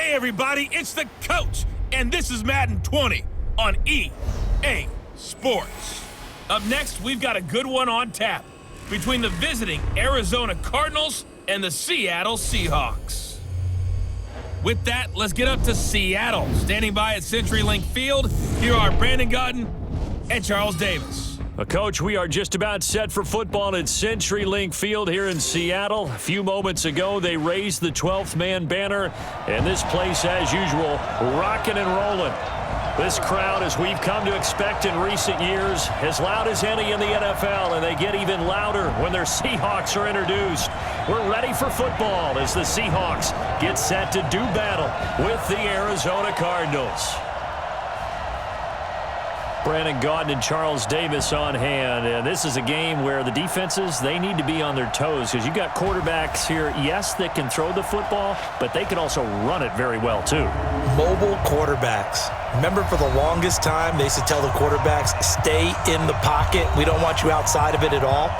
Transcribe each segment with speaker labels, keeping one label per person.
Speaker 1: Hey everybody, it's the coach, and this is Madden 20 on EA Sports. Up next, we've got a good one on tap between the visiting Arizona Cardinals and the Seattle Seahawks. With that, let's get up to Seattle. Standing by at CenturyLink Field, here are Brandon Gotton and Charles Davis.
Speaker 2: Coach, we are just about set for football at CenturyLink Field here in Seattle. A few moments ago, they raised the 12th man banner, and this place, as usual, rocking and rolling. This crowd, as we've come to expect in recent years, as loud as any in the NFL, and they get even louder when their Seahawks are introduced. We're ready for football as the Seahawks get set to do battle with the Arizona Cardinals. Brandon Gotton and Charles Davis on hand. And this is a game where the defenses, they need to be on their toes because you've got quarterbacks here, yes, that can throw the football, but they can also run it very well, too.
Speaker 3: Mobile quarterbacks. Remember, for the longest time, they used to tell the quarterbacks, stay in the pocket. We don't want you outside of it at all.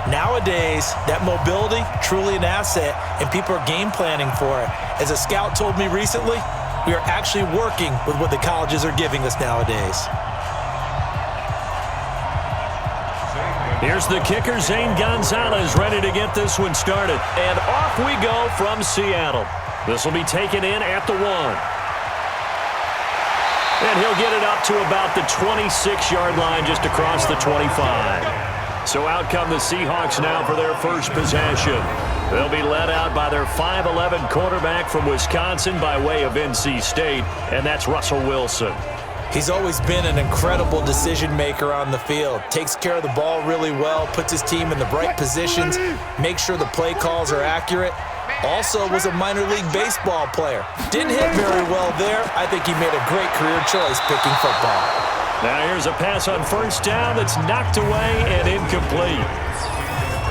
Speaker 3: Nowadays, that mobility, truly an asset, and people are game planning for it. As a scout told me recently, we are actually working with what the colleges are giving us nowadays.
Speaker 2: Here's the kicker, Zane Gonzalez, ready to get this one started. And off we go from Seattle. This will be taken in at the 1. And he'll get it up to about the 26-yard line, just across the 25. So out come the Seahawks now for their first possession. They'll be led out by their 5'11 quarterback from Wisconsin by way of NC State, and that's Russell Wilson.
Speaker 3: He's always been an incredible decision maker on the field. Takes care of the ball really well, puts his team in the right positions, makes sure the play calls are accurate. Also was a minor league baseball player. Didn't hit very well there. I think he made a great career choice picking football.
Speaker 2: Now here's a pass on first down that's knocked away and incomplete.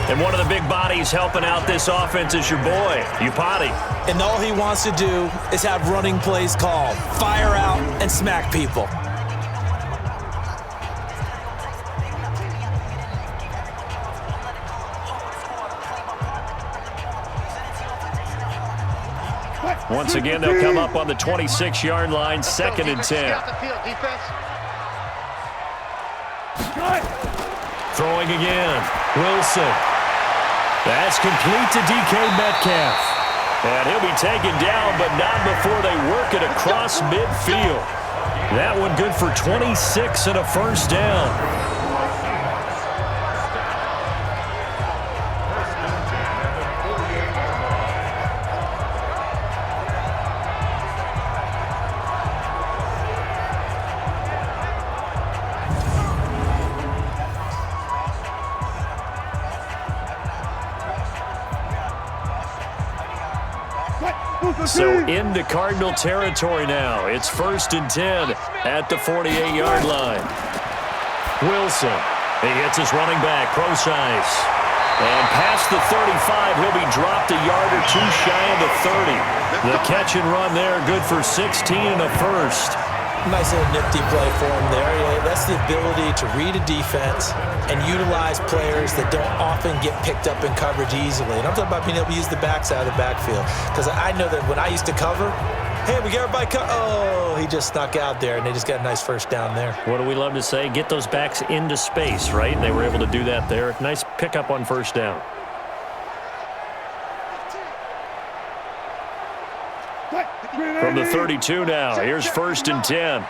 Speaker 2: And one of the big bodies helping out this offense is your boy, Upati.
Speaker 3: And all he wants to do is have running plays called. Fire out and smack people.
Speaker 2: Once again, they'll come up on the 26-yard line, 2nd and 10. Throwing again, Wilson. That's complete to DK Metcalf. And he'll be taken down, but not before they work it across midfield. That one good for 26 and a first down. So into Cardinal territory now. It's 1st and 10 at the 48-yard line. Wilson, he hits his running back, Procise. And past the 35, he'll be dropped a yard or two shy of the 30. The catch and run there, good for 16 and a first.
Speaker 3: Nice little nifty play for him there. Yeah, that's the ability to read a defense and utilize players that don't often get picked up in coverage easily. And I'm talking about being able to use the backside of the backfield. Because I know that when I used to cover, hey, we got everybody oh, he just snuck out there, and they just got a nice first down there.
Speaker 2: What do we love to say? Get those backs into space, right? And they were able to do that there. Nice pickup on first down. From the 32 now, here's 1st and 10.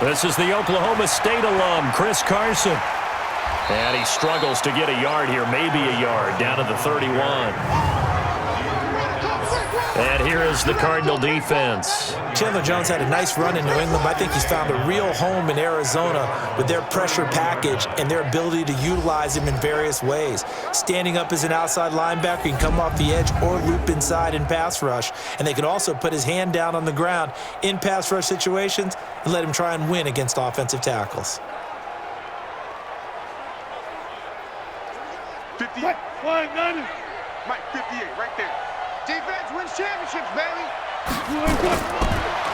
Speaker 2: This is the Oklahoma State alum, Chris Carson. And he struggles to get a yard here, maybe a yard, down to the 31. And here is the Cardinal defense.
Speaker 3: Chandler Jones had a nice run in New England, but I think he's found a real home in Arizona with their pressure package and their ability to utilize him in various ways. Standing up as an outside linebacker, he can come off the edge or loop inside in pass rush. And they can also put his hand down on the ground in pass rush situations and let him try and win against offensive tackles.
Speaker 4: 58. Mike, 58, right there. Defense wins championships, baby.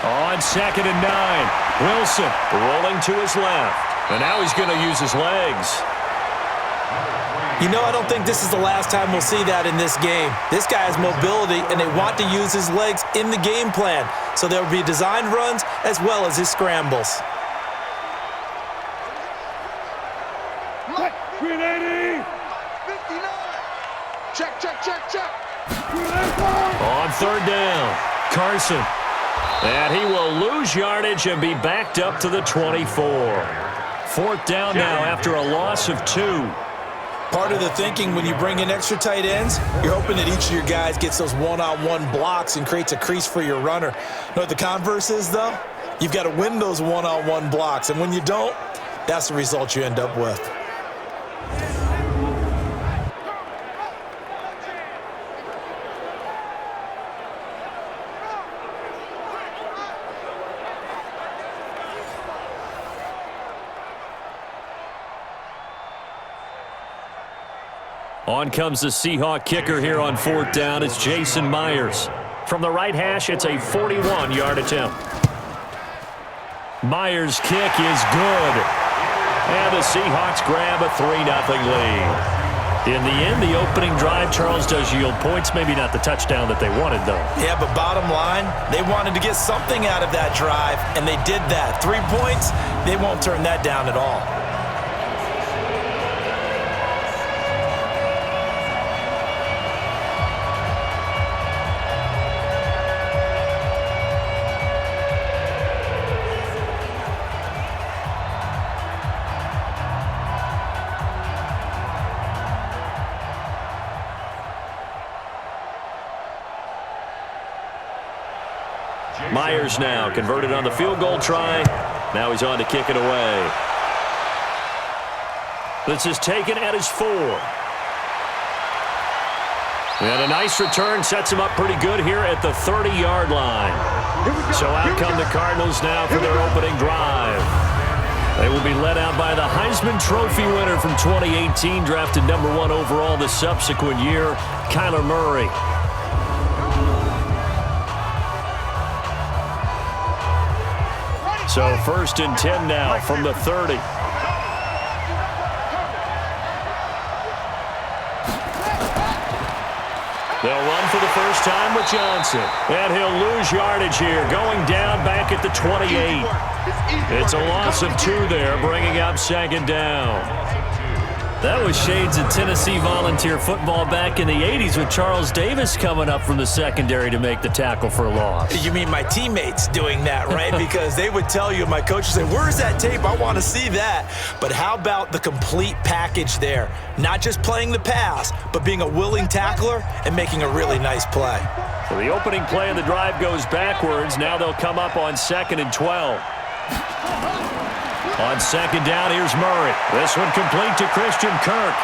Speaker 2: On 2nd and 9, Wilson rolling to his left. And now he's going to use his legs.
Speaker 3: You know, I don't think this is the last time we'll see that in this game. This guy has mobility, and they want to use his legs in the game plan. So there will be designed runs as well as his scrambles.
Speaker 4: 380. 59. Check.
Speaker 2: On third down, Carson. And he will lose yardage and be backed up to the 24. Fourth down now after a loss of 2.
Speaker 3: Part of the thinking when you bring in extra tight ends, you're hoping that each of your guys gets those one-on-one blocks and creates a crease for your runner. You know what the converse is, though? You've got to win those one-on-one blocks, and when you don't, that's the result you end up with.
Speaker 2: On comes the Seahawk kicker here on fourth down. It's Jason Myers. From the right hash, it's a 41-yard attempt. Myers' kick is good. And the Seahawks grab a 3-0 lead. In the end, the opening drive, Charles, does yield points. Maybe not the touchdown that they wanted, though.
Speaker 3: Yeah, but bottom line, they wanted to get something out of that drive, and they did that. 3 points, they won't turn that down at all.
Speaker 2: Myers now converted on the field goal try. Now he's on to kick it away. This is taken at his 4. And a nice return sets him up pretty good here at the 30-yard line. So out come the Cardinals now for their opening drive. They will be led out by the Heisman Trophy winner from 2018, drafted number 1 overall the subsequent year, Kyler Murray. So first and 10 now from the 30. They'll run for the first time with Johnson. And he'll lose yardage here, going down back at the 28. It's a loss of 2 there, bringing up second down. That was shades of Tennessee volunteer football back in the 80s with Charles Davis coming up from the secondary to make the tackle for a loss.
Speaker 3: You mean my teammates doing that, right? Because they would tell you, my coach would say, where's that tape? I want to see that. But how about the complete package there? Not just playing the pass, but being a willing tackler and making a really nice play.
Speaker 2: So the opening play of the drive goes backwards. Now they'll come up on 2nd and 12. On second down, here's Murray. This one complete to Christian Kirk.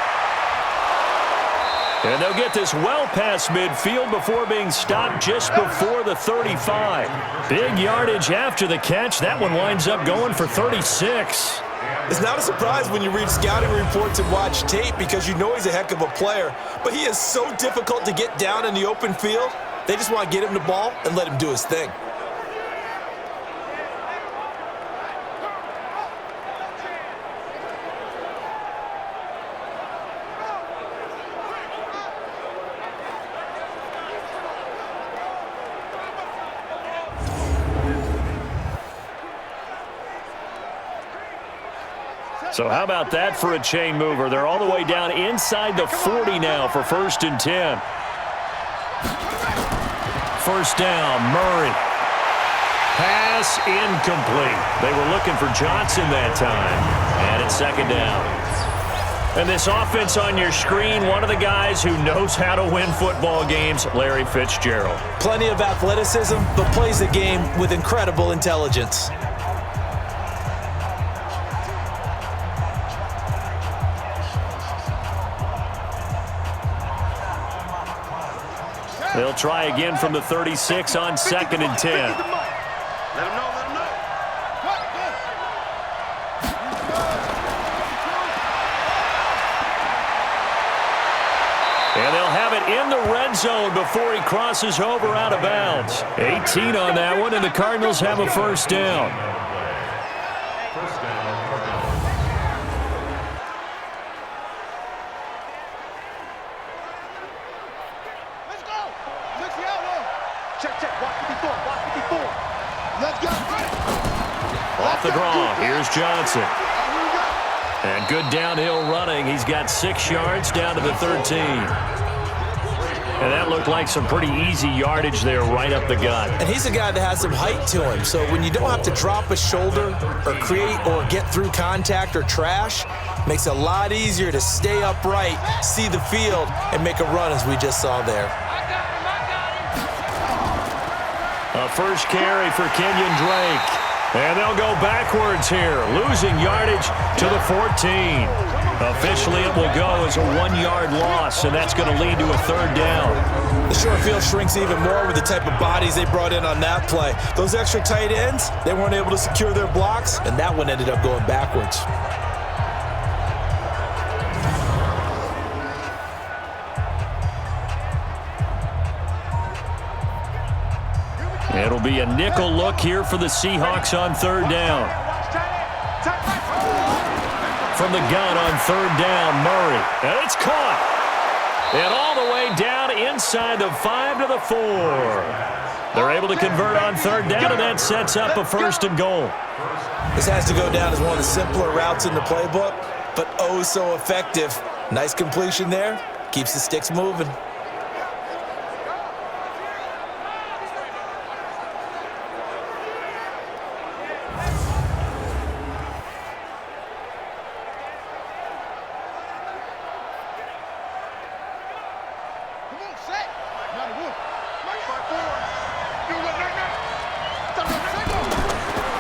Speaker 2: And they'll get this well past midfield before being stopped just before the 35. Big yardage after the catch. That one winds up going for 36.
Speaker 3: It's not a surprise when you read scouting reports and watch tape because you know he's a heck of a player. But he is so difficult to get down in the open field. They just want to get him the ball and let him do his thing.
Speaker 2: So how about that for a chain mover? They're all the way down inside the 40 now for first and 10. First down, Murray. Pass incomplete. They were looking for Johnson that time. And it's second down. And this offense on your screen, one of the guys who knows how to win football games, Larry Fitzgerald.
Speaker 3: Plenty of athleticism, but plays the game with incredible intelligence.
Speaker 2: They'll try again from the 36 on 2nd and 10.
Speaker 4: Let him know.
Speaker 2: And they'll have it in the red zone before he crosses over out of bounds. 18 on that one, and the Cardinals have a first down.
Speaker 4: Let's go.
Speaker 2: Off the draw, here's Johnson. And good downhill running. He's got 6 yards down to the 13. And that looked like some pretty easy yardage there right up the gut.
Speaker 3: And he's a guy that has some height to him. So when you don't have to drop a shoulder or create or get through contact or trash, makes it a lot easier to stay upright, see the field, and make a run as we just saw there.
Speaker 2: A first carry for Kenyon Drake. And they'll go backwards here, losing yardage to the 14. Officially, it will go as a 1-yard loss, and that's going to lead to a 3rd down.
Speaker 3: The short field shrinks even more with the type of bodies they brought in on that play. Those extra tight ends, they weren't able to secure their blocks, and that one ended up going backwards.
Speaker 2: It'll be a nickel look here for the Seahawks on 3rd down. From the gun on 3rd down, Murray. And it's caught. And all the way down inside the 5 to the 4. They're able to convert on 3rd down, and that sets up a 1st and goal.
Speaker 3: This has to go down as one of the simpler routes in the playbook, but oh so effective. Nice completion there. Keeps the sticks moving.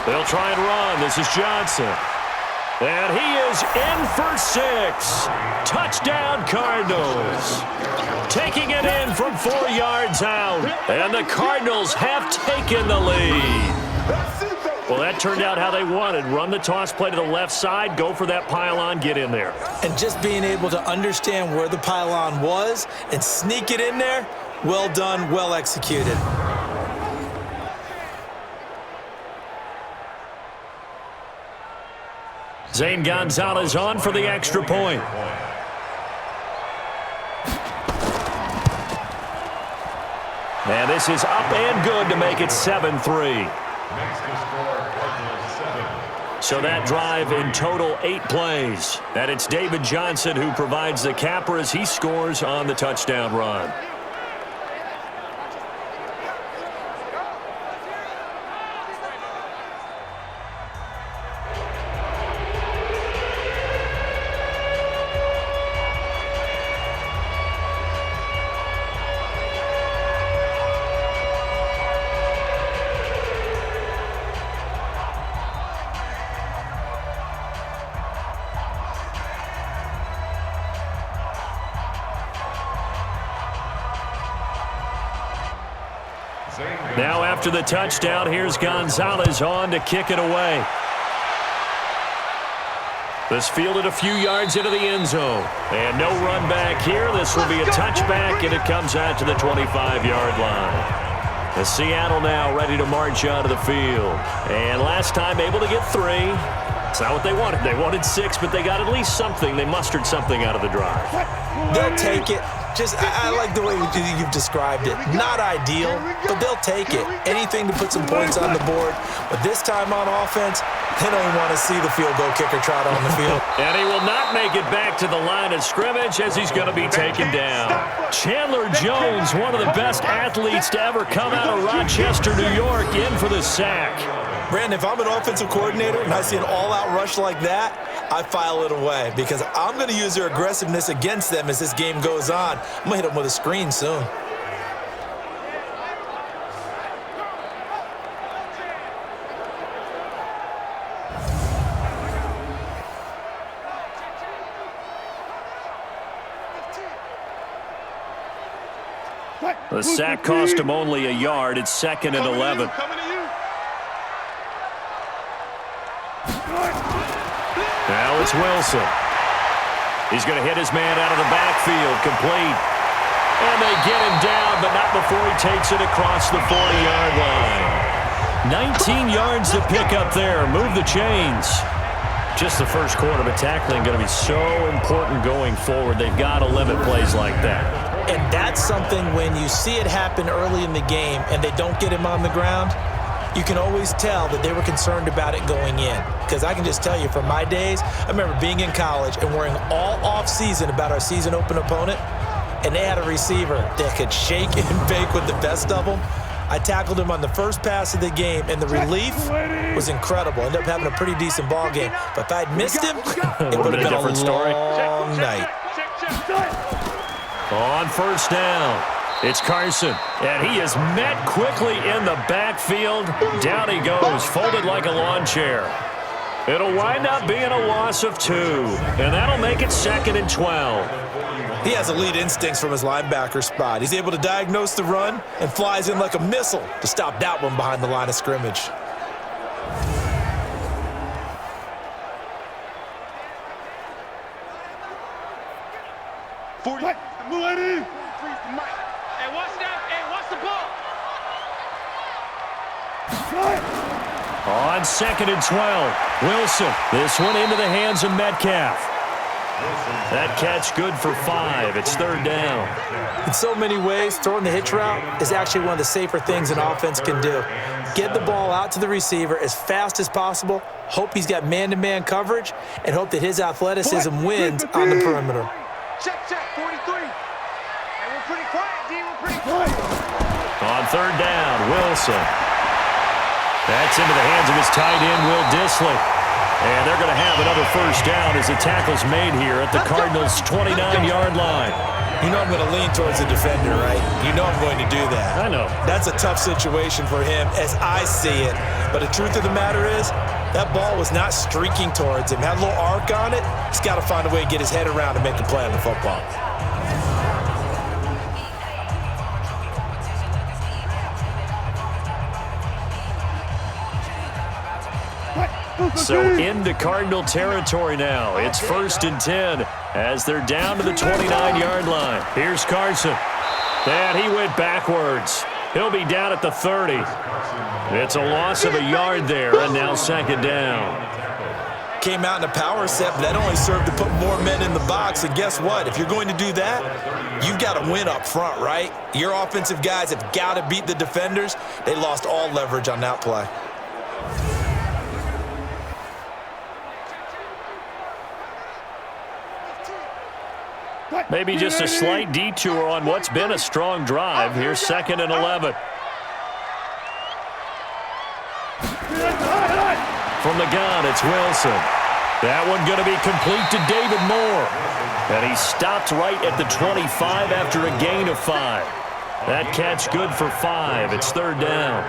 Speaker 2: They'll try and run. This is Johnson. And he is in for 6. Touchdown, Cardinals. Taking it in from 4 yards out. And the Cardinals have taken the lead. Well, that turned out how they wanted. Run the toss play to the left side, go for that pylon, get in there.
Speaker 3: And just being able to understand where the pylon was and sneak it in there, well done, well executed.
Speaker 2: Zane Gonzalez on for the extra point. And this is up and good to make it 7-3. So that drive in total 8 plays. And it's David Johnson who provides the capper as he scores on the touchdown run. Now after the touchdown, here's Gonzalez on to kick it away. This fielded a few yards into the end zone. And no run back here. This will be a touchback, and it comes out to the 25-yard line. The Seattle now ready to march onto the field. And last time able to get 3. It's not what they wanted. They wanted 6, but they got at least something. They mustered something out of the drive.
Speaker 3: They'll take it. I like the way you've described it. Not ideal, but they'll take it. Anything to put some points on the board. But this time on offense, they don't even want to see the field goal kicker trot on the field.
Speaker 2: And he will not make it back to the line of scrimmage as he's going to be taken down. Chandler Jones, one of the best athletes to ever come out of Rochester, New York, in for the sack.
Speaker 3: Brandon, if I'm an offensive coordinator and I see an all-out rush like that, I file it away because I'm going to use their aggressiveness against them as this game goes on. I'm going to hit them with a screen soon.
Speaker 2: The sack cost him only a yard. It's 2nd and 11. Now it's Wilson. He's going to hit his man out of the backfield, complete. And they get him down, but not before he takes it across the 40-yard line. 19 yards to pick up there. Move the chains. Just the first quarter, but tackling going to be so important going forward. They've got to limit plays like that.
Speaker 3: And that's something when you see it happen early in the game and they don't get him on the ground, you can always tell that they were concerned about it going in. Because I can just tell you from my days, I remember being in college and worrying all off-season about our season open opponent, and they had a receiver that could shake and bake with the best of them. I tackled him on the first pass of the game, and the relief was incredible. Ended up having a pretty decent ball game. But if I'd missed him, it would have been a
Speaker 2: different story.
Speaker 3: long night.
Speaker 2: On first down, it's Carson, and he is met quickly in the backfield. Down he goes, folded like a lawn chair. It'll wind up being a loss of 2, and that'll make it 2nd and 12.
Speaker 3: He has elite instincts from his linebacker spot. He's able to diagnose the run and flies in like a missile to stop that one behind the line of scrimmage.
Speaker 4: Hey, watch that. Hey, watch the ball.
Speaker 2: On 2nd and 12, Wilson. This one into the hands of Metcalf. That catch good for 5. It's 3rd down.
Speaker 3: In so many ways, throwing the hitch route is actually one of the safer things an offense can do. Get the ball out to the receiver as fast as possible, hope he's got man-to-man coverage, and hope that his athleticism wins on the perimeter.
Speaker 4: Check, 43. Hey, we're pretty quiet, D. We're pretty quiet.
Speaker 2: On 3rd down, Wilson. That's into the hands of his tight end, Will Dissly. And they're going to have another first down as the tackle's made here at the Cardinals' 29-yard line.
Speaker 3: You know I'm going to lean towards the defender, right? You know I'm going to do that.
Speaker 2: I know.
Speaker 3: That's a tough situation for him as I see it. But the truth of the matter is, that ball was not streaking towards him. Had a little arc on it. He's got to find a way to get his head around and make a play on the football.
Speaker 2: So into Cardinal territory now. It's 1st and 10 as they're down to the 29-yard line. Here's Carson. And he went backwards. He'll be down at the 30. It's a loss of a yard there, and now 2nd down.
Speaker 3: Came out in a power set, but that only served to put more men in the box. And guess what? If you're going to do that, you've got to win up front, right? Your offensive guys have got to beat the defenders. They lost all leverage on that play.
Speaker 2: Maybe just a slight detour on what's been a strong drive. Here's 2nd and 11. From the gun, it's Wilson. That one going to be complete to David Moore. And he stopped right at the 25 after a gain of 5. That catch good for 5. It's 3rd down.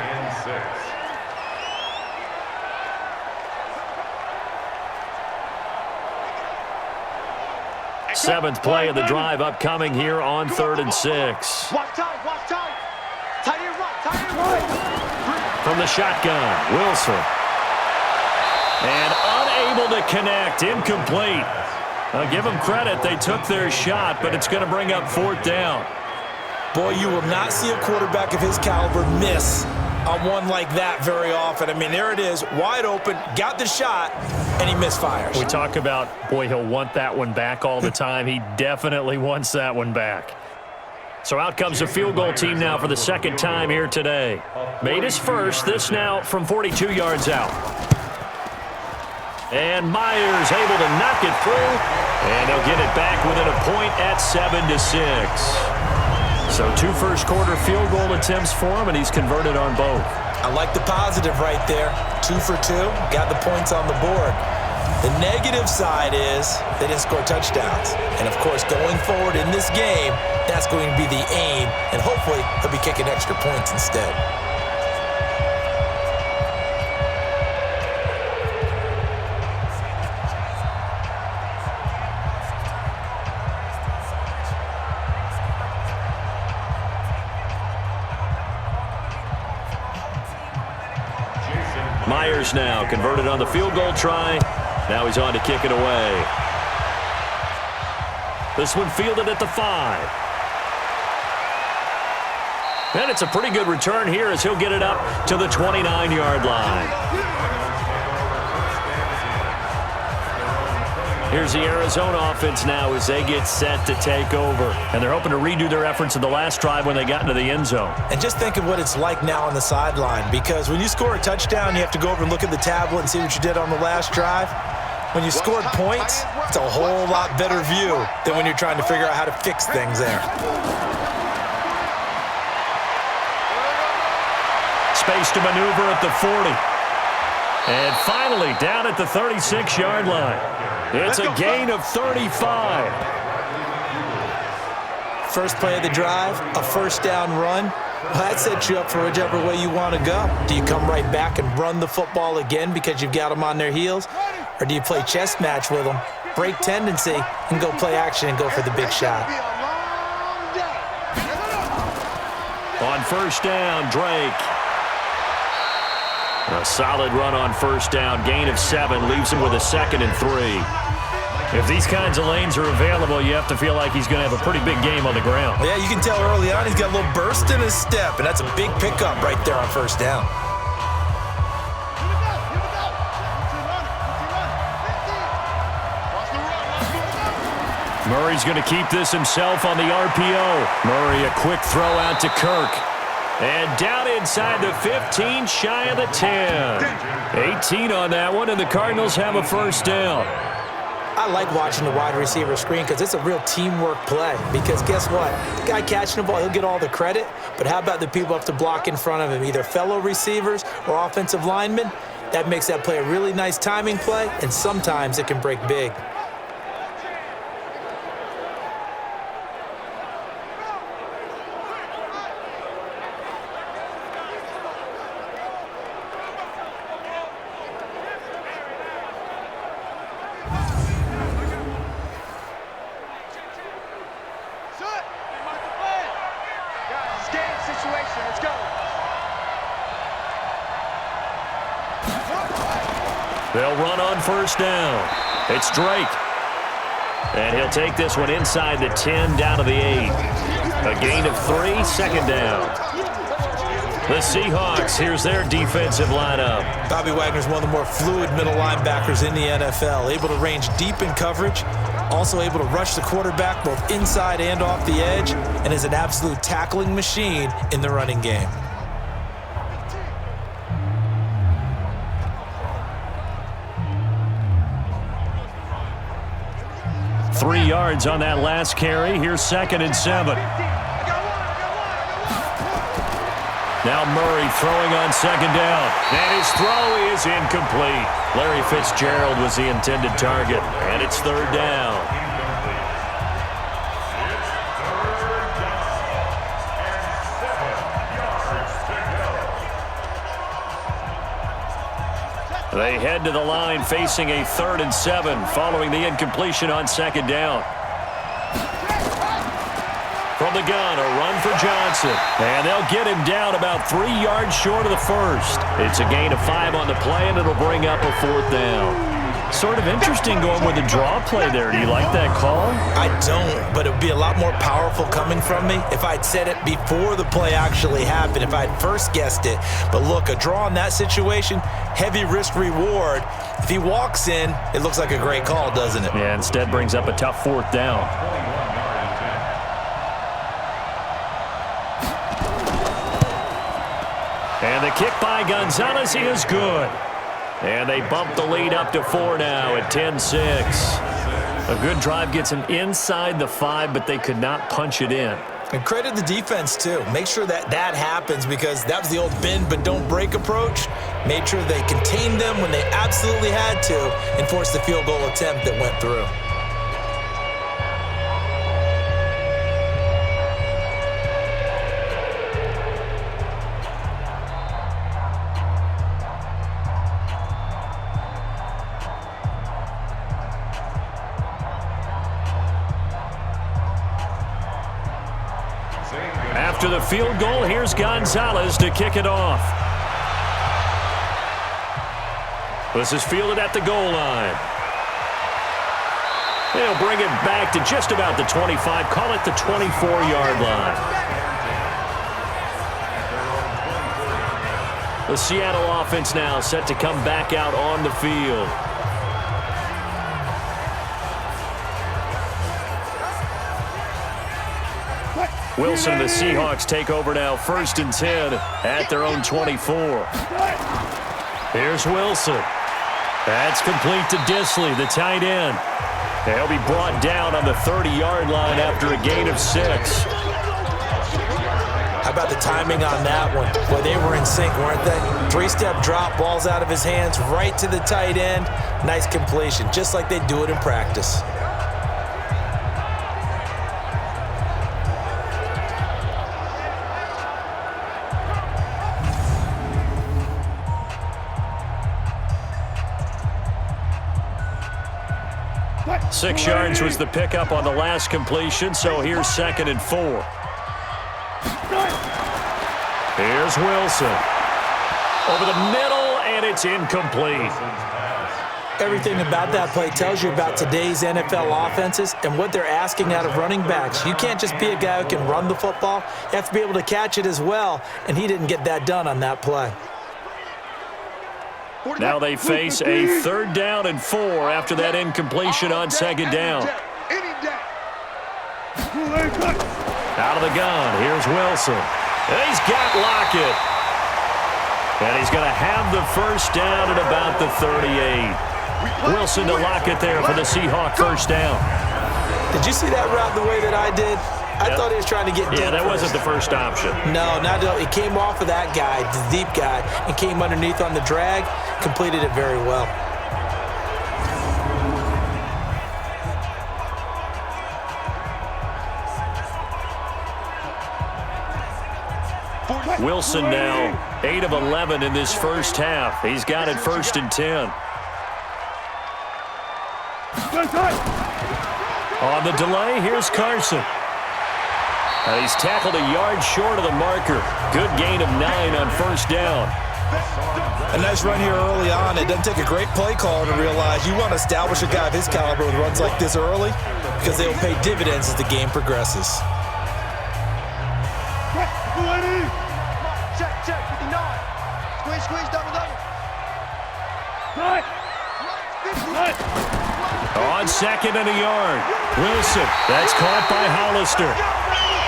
Speaker 2: 7th play of the drive upcoming here on 3rd and 6.
Speaker 4: Watch time. Tight end right.
Speaker 2: From the shotgun, Wilson. And unable to connect, incomplete. I'll give them credit, they took their shot, but it's going to bring up 4th down.
Speaker 3: Boy, you will not see a quarterback of his caliber miss on one like that very often. I mean, there it is, wide open, got the shot, and he misfires.
Speaker 2: We talk about, boy, he'll want that one back all the time. He definitely wants that one back. So out comes the field goal team now for the 2nd time here today. Made his first, this now from 42 yards out. And Myers able to knock it through, and he'll get it back within a point at 7-6. So 2 first-quarter field goal attempts for him, and he's converted on both.
Speaker 3: I like the positive right there. 2 for 2, got the points on the board. The negative side is they didn't score touchdowns. And, of course, going forward in this game, that's going to be the aim, and hopefully he'll be kicking extra points instead.
Speaker 2: Myers now converted on the field goal try. Now he's on to kick it away. This one fielded at the 5. And it's a pretty good return here as he'll get it up to the 29-yard line. Here's the Arizona offense now as they get set to take over. And they're hoping to redo their efforts in the last drive when they got into the end zone.
Speaker 3: And just think of what it's like now on the sideline, because when you score a touchdown, you have to go over and look at the tablet and see what you did on the last drive. When you scored points, it's a whole lot better view than when you're trying to figure out how to fix things there.
Speaker 2: Space to maneuver at the 40. And finally, down at the 36-yard line. It's a gain of 35.
Speaker 3: First play of the drive, a first down run. Well, that sets you up for whichever way you want to go. Do you come right back and run the football again because you've got them on their heels? Or do you play chess match with them, break tendency, and go play action and go for the big shot?
Speaker 2: On first down, Drake. A solid run on first down. Gain of 7 leaves him with a 2nd and 3. If these kinds of lanes are available, you have to feel like he's going to have a pretty big game on the ground.
Speaker 3: Yeah, you can tell early on he's got a little burst in his step, and that's a big pickup right there on first down.
Speaker 2: Murray's going to keep this himself on the RPO. Murray, a quick throw out to Kirk. And down inside the 15, shy of the 10. 18 on that one, and the Cardinals have a first down.
Speaker 3: I like watching the wide receiver screen because it's a real teamwork play. Because guess what? The guy catching the ball, he'll get all the credit. But how about the people up to block in front of him, either fellow receivers or offensive linemen? That makes that play a really nice timing play, and sometimes it can break big.
Speaker 2: They'll run on first down. It's Drake. And he'll take this one inside the 10, down to the 8. A gain of 3, 2nd down. The Seahawks, here's their defensive lineup.
Speaker 3: Bobby Wagner's one of the more fluid middle linebackers in the NFL, able to range deep in coverage, also able to rush the quarterback both inside and off the edge, and is an absolute tackling machine in the running game.
Speaker 2: 3 yards on that last carry. Here's 2nd and 7. Now Murray throwing on 2nd down. And his throw is incomplete. Larry Fitzgerald was the intended target. And it's 3rd down. They head to the line facing a 3rd and 7 following the incompletion on 2nd down. From the gun, a run for Johnson. And they'll get him down about 3 yards short of the first. It's a gain of 5 on the play, and it'll bring up a 4th down. Sort of interesting going with the draw play there. Do you like that call?
Speaker 3: I don't, but it would be a lot more powerful coming from me if I'd said it before the play actually happened, if I'd first guessed it. But look, a draw in that situation, heavy risk reward. If he walks in, it looks like a great call, doesn't it?
Speaker 2: Yeah, instead brings up a tough 4th down. And the kick by Gonzalez is good. And they bump the lead up to 4 now at 10-6. A good drive gets them inside the 5, but they could not punch it in.
Speaker 3: And credit the defense, too. Make sure that that happens, because that was the old bend but don't break approach. Made sure they contained them when they absolutely had to and forced the field goal attempt that went through.
Speaker 2: After the field goal, here's Gonzalez to kick it off. This is fielded at the goal line. They'll bring it back to just about the 25, call it the 24-yard line. The Seattle offense now set to come back out on the field. Wilson and the Seahawks take over now, 1st and 10 at their own 24. Here's Wilson. That's complete to Disley, the tight end. He'll be brought down on the 30-yard line after a gain of 6.
Speaker 3: How about the timing on that one? Well, they were in sync, weren't they? 3-step drop, ball's out of his hands, right to the tight end. Nice completion, just like they do it in practice.
Speaker 2: What? 6 yards was the pickup on the last completion, so here's 2nd and 4. Here's Wilson. Over the middle, and it's incomplete.
Speaker 3: Everything about that play tells you about today's NFL offenses and what they're asking out of running backs. You can't just be a guy who can run the football. You have to be able to catch it as well, and he didn't get that done on that play.
Speaker 2: Now they face a 3rd down and 4 after that incompletion on 2nd down. Out of the gun, here's Wilson. And he's got Lockett. And he's going to have the 1st down at about the 38. Wilson to Lockett there for the Seahawk 1st down.
Speaker 3: Did you see that route the way that I did? I thought he was trying to get deep.
Speaker 2: Yeah, that wasn't the first option.
Speaker 3: No, not at all. He came off of that guy, the deep guy, and came underneath on the drag, completed it very well.
Speaker 2: Wilson now 8 of 11 in this first half. He's got it 1st and 10. On the delay, here's Carson. He's tackled a yard short of the marker. Good gain of 9 on 1st down.
Speaker 3: A nice run here early on. It doesn't take a great play caller to realize you want to establish a guy of his caliber with runs like this early because they will pay dividends as the game progresses.
Speaker 4: Check, 59. Squeeze, double.
Speaker 2: On 2nd and a yard. Wilson, that's caught by Hollister.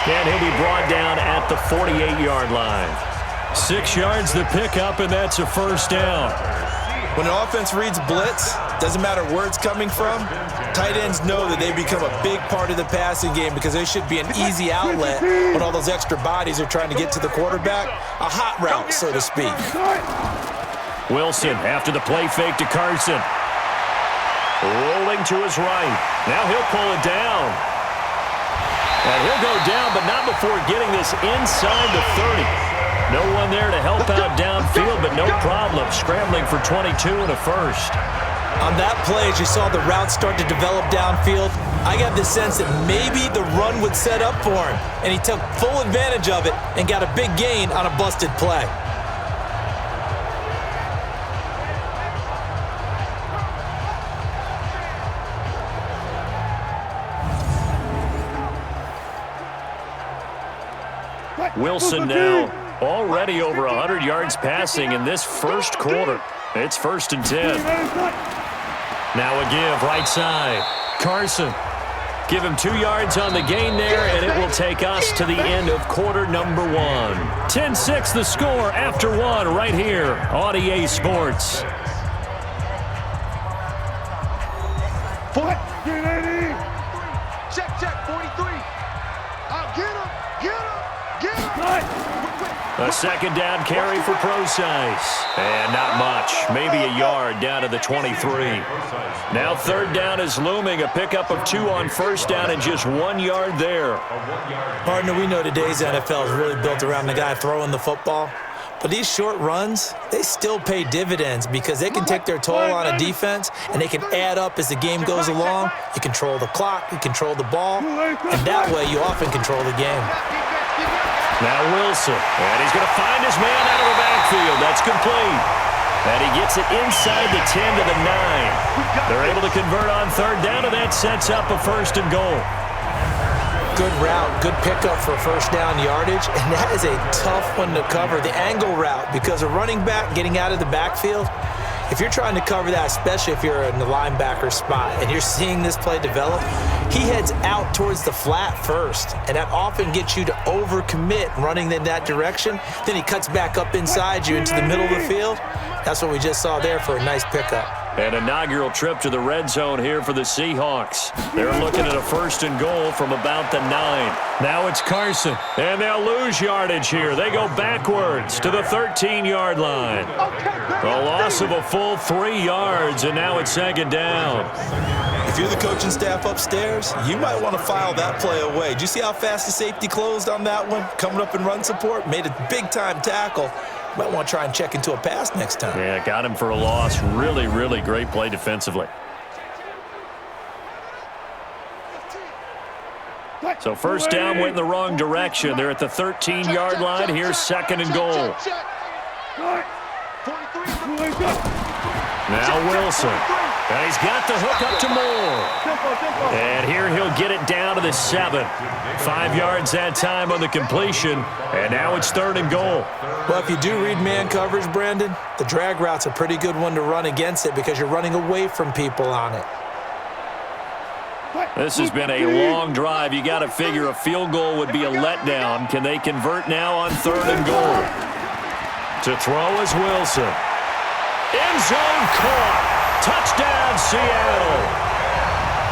Speaker 2: And he'll be brought down at the 48-yard line. 6 yards the pickup, and that's a 1st down.
Speaker 3: When an offense reads blitz, doesn't matter where it's coming from, tight ends know that they become a big part of the passing game because they should be an easy outlet when all those extra bodies are trying to get to the quarterback. A hot route, so to speak.
Speaker 2: Wilson after the play fake to Carson. Rolling to his right. Now he'll pull it down. And he'll go down, but not before getting this inside the 30. No one there to help out downfield, but no problem. Scrambling for 22 and a 1st.
Speaker 3: On that play, as you saw the route start to develop downfield, I got the sense that maybe the run would set up for him, and he took full advantage of it and got a big gain on a busted play.
Speaker 2: Wilson now already over 100 yards passing in this first quarter. It's 1st and 10. Now a give right side. Carson. Give him 2 yards on the gain there, and it will take us to the end of quarter number 1. 10-6 the score after 1 right here on EA Sports.
Speaker 4: Check, 43. I'll get him.
Speaker 2: A 2nd down carry for Procise. And not much. Maybe a yard down to the 23. Now 3rd down is looming. A pickup of 2 on 1st down and just 1 yard there.
Speaker 3: Partner, we know today's NFL is really built around the guy throwing the football. But these short runs, they still pay dividends because they can take their toll on a defense and they can add up as the game goes along. You control the clock, you control the ball, and that way you often control the game.
Speaker 2: Now Wilson, and he's going to find his man out of the backfield. That's complete. And he gets it inside the 10 to the 9. They're able to convert on 3rd down, and that sets up a 1st and goal.
Speaker 3: Good route, good pickup for 1st down yardage, and that is a tough one to cover, the angle route, because a running back getting out of the backfield, If you're trying to cover that, especially if you're in the linebacker spot and you're seeing this play develop, he heads out towards the flat first, and that often gets you to overcommit running in that direction. Then he cuts back up inside you into the middle of the field. That's what we just saw there for a nice pickup.
Speaker 2: An inaugural trip to the red zone here for the Seahawks. They're looking at a 1st and goal from about the 9. Now it's Carson. And they'll lose yardage here. They go backwards to the 13-yard line. A loss of a full 3 yards, and now it's 2nd down.
Speaker 3: If you're the coaching staff upstairs, you might want to file that play away. Do you see how fast the safety closed on that one? Coming up in run support, made a big-time tackle. Might want to try and check into a pass next time.
Speaker 2: Yeah, got him for a loss. Really, really great play defensively. So 1st down went in the wrong direction. They're at the 13-yard line. Here's 2nd and goal. Now Wilson. And he's got the hook up to Moore. And here he'll get it down to the 7. 5 yards that time on the completion. And now it's 3rd and goal.
Speaker 3: Well, if you do read man coverage, Brandon, the drag route's a pretty good one to run against it because you're running away from people on it.
Speaker 2: This has been a long drive. You got to figure a field goal would be a letdown. Can they convert now on 3rd and goal? To throw is Wilson. End zone caught. Touchdown, Seattle.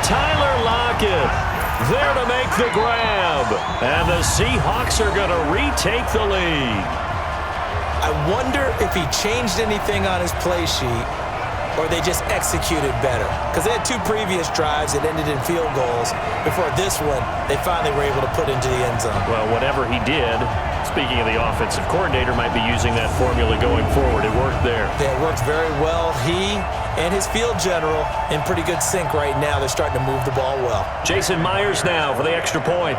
Speaker 2: Tyler Lockett there to make the grab. And the Seahawks are going to retake the lead.
Speaker 3: I wonder if he changed anything on his play sheet or they just executed better. Because they had 2 previous drives that ended in field goals. Before this one, they finally were able to put into the end zone.
Speaker 2: Well, whatever he did, speaking of the offensive coordinator, might be using that formula going forward. It worked there.
Speaker 3: Yeah, it worked very well. He and his field general in pretty good sync right now. They're starting to move the ball well.
Speaker 2: Jason Myers now for the extra point.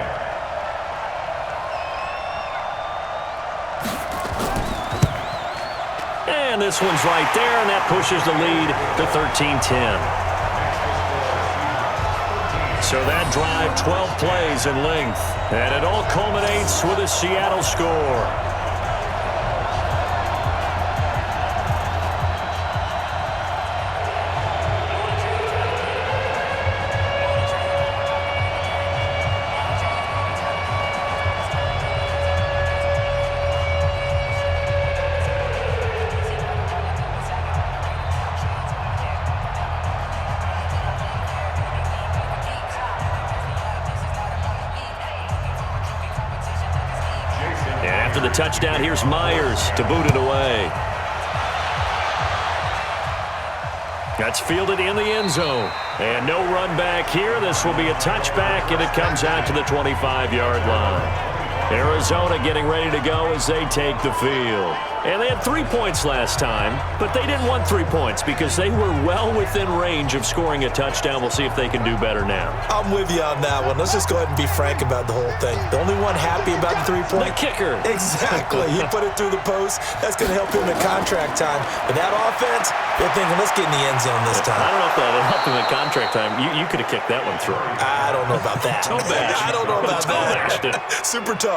Speaker 2: And this one's right there, and that pushes the lead to 13-10. So that drive, 12 plays in length. And it all culminates with a Seattle score. The touchdown, here's Myers to boot it away. That's fielded in the end zone. And no run back here. This will be a touchback, and it comes out to the 25-yard line. Arizona getting ready to go as they take the field. And they had 3 points last time, but they didn't want 3 points because they were well within range of scoring a touchdown. We'll see if they can do better now.
Speaker 3: I'm with you on that one. Let's just go ahead and be frank about the whole thing. The only one happy about the 3-point?
Speaker 2: The kicker.
Speaker 3: Exactly. He put it through the post. That's going to help him in contract time. But that offense, they're thinking, let's get in the end zone this time.
Speaker 2: I don't know if that helped him in contract time. You could have kicked that one through.
Speaker 3: I don't know about that. I don't know about that. Super toe.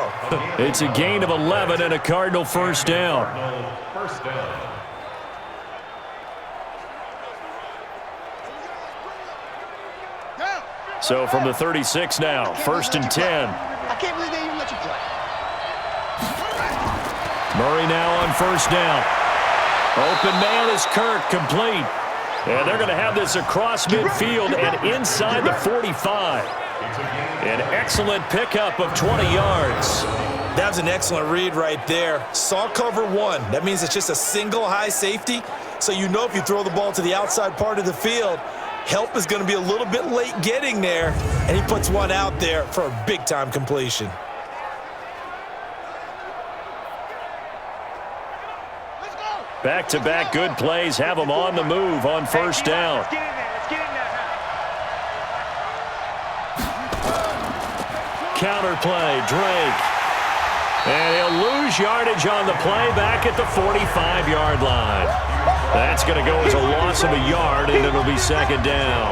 Speaker 2: It's a gain of 11 and a Cardinal 1st down. So from the 36 now, 1st and 10.
Speaker 4: I can't believe they even let you play.
Speaker 2: Murray now on 1st down. Open man is Kirk, complete. And they're going to have this across midfield and inside the 45. An excellent pickup of 20 yards.
Speaker 3: That was an excellent read right there. Saw cover 1. That means it's just a single high safety. So you know if you throw the ball to the outside part of the field, help is going to be a little bit late getting there. And he puts one out there for a big-time completion.
Speaker 2: Back-to-back good plays have them on the move on 1st down. Counter play, Drake. And he'll lose yardage on the play back at the 45-yard line. That's going to go as a loss of a yard, and it'll be 2nd down.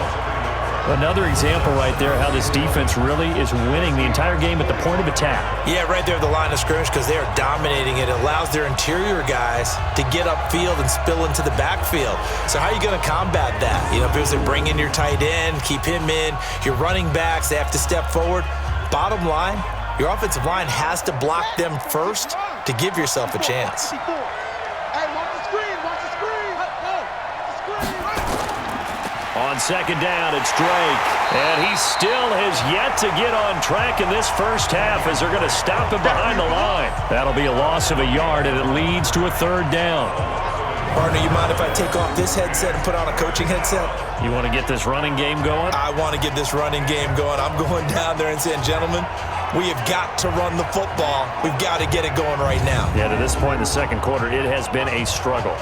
Speaker 2: Another example right there how this defense really is winning the entire game at the point of attack.
Speaker 3: Yeah, right there at the line of scrimmage because they are dominating it. It allows their interior guys to get upfield and spill into the backfield. So how are you going to combat that? You know, because they bring in your tight end, keep him in. Your running backs, they have to step forward. Bottom line, your offensive line has to block them first to give yourself a chance.
Speaker 2: On second down, it's Drake. And he still has yet to get on track in this first half as they're going to stop him behind the line. That'll be a loss of a yard, and it leads to a third down.
Speaker 3: Partner, you mind if I take off this headset and put on a coaching headset?
Speaker 2: You want to get this running game going?
Speaker 3: I want to get this running game going. I'm going down there and saying, gentlemen, we have got to run the football. We've got to get it going right now.
Speaker 2: Yeah, to this point in the second quarter, it has been a struggle.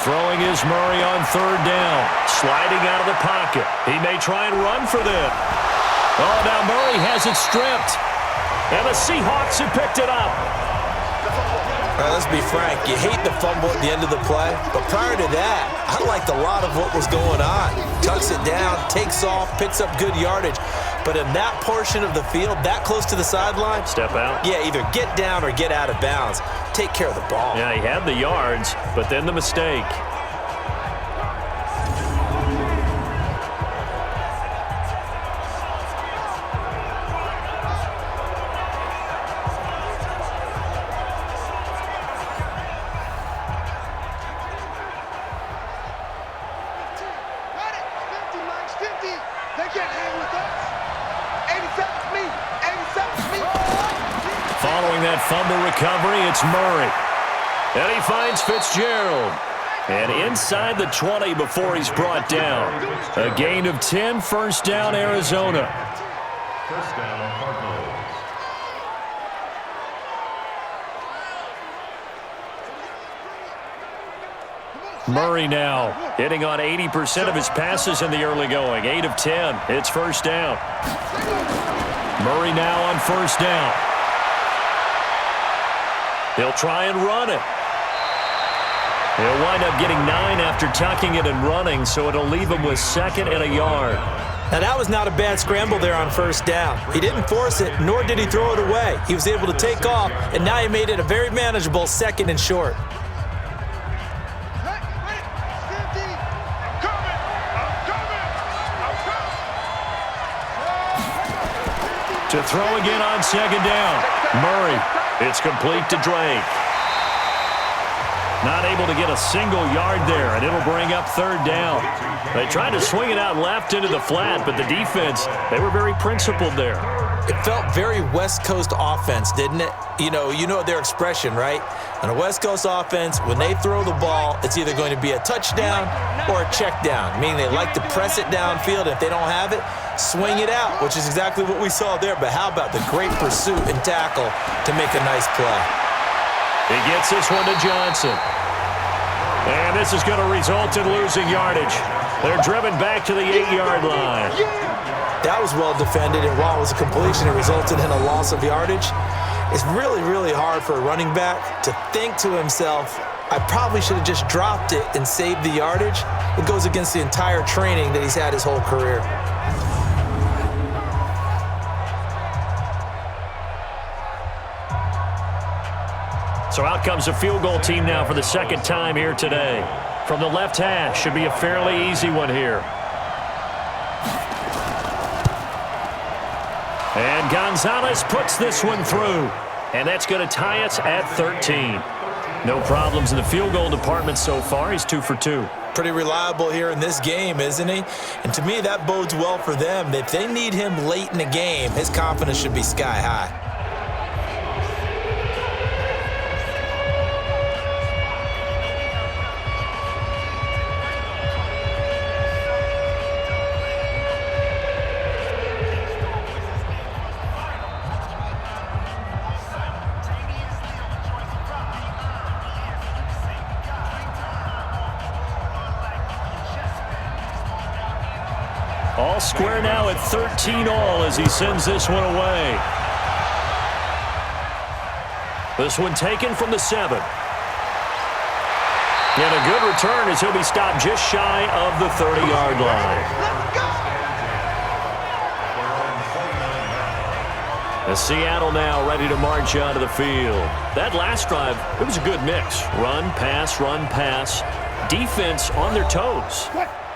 Speaker 2: Throwing is Murray on third down. Sliding out of the pocket. He may try and run for this. Oh, now Murray has it stripped. And the Seahawks have picked it up.
Speaker 3: Let's be frank. You hate the fumble at the end of the play. But prior to that, I liked a lot of what was going on. Tucks it down, takes off, picks up good yardage. But in that portion of the field, that close to the sideline.
Speaker 2: Step out.
Speaker 3: Yeah, either get down or get out of bounds. Take care of the ball.
Speaker 2: Yeah, he had the yards, but then the mistake. Following that fumble recovery, it's Murray. And he finds Fitzgerald. And inside the 20 before he's brought down. A gain of 10, first down, Arizona.
Speaker 5: First down, Cardinals.
Speaker 2: Murray now hitting on 80% of his passes in the early going. 8 of 10. It's first down. Murray now on first down. He'll try and run it. He'll wind up getting 9 after tucking it and running, so it'll leave him with second and a yard.
Speaker 3: Now, that was not a bad scramble there on first down. He didn't force it, nor did he throw it away. He was able to take off, and now he made it a very manageable second and short.
Speaker 2: To throw again on second down. Murray. It's complete to Drake. Not able to get a single yard there, and it'll bring up third down. They tried to swing it out left into the flat, but the defense, they were very principled there.
Speaker 3: It felt very West Coast offense, didn't it? You know their expression, right? On a West Coast offense, when they throw the ball, it's either going to be a touchdown or a check down, meaning they like to press it downfield. If they don't have it, swing it out, which is exactly what we saw there. But how about the great pursuit and tackle to make a nice play?
Speaker 2: He gets this one to Johnson. And this is going to result in losing yardage. They're driven back to the 8-yard line.
Speaker 3: That was well defended, and while it was a completion, it resulted in a loss of yardage. It's really, really hard for a running back to think to himself, I probably should have just dropped it and saved the yardage. It goes against the entire training that he's had his whole career.
Speaker 2: So out comes a field goal team now for the second time here today. From the left hash, should be a fairly easy one here. And Gonzalez puts this one through. And that's going to tie us at 13. No problems in the field goal department so far. He's 2 for 2.
Speaker 3: Pretty reliable here in this game, isn't he? And to me, that bodes well for them. If they need him late in the game, his confidence should be sky high.
Speaker 2: square now at 13 all as he sends this one away. This one taken from the 7. And a good return as he'll be stopped just shy of the 30-yard line. As Seattle now ready to march onto the field. That last drive, it was a good mix. Run, pass, defense on their toes.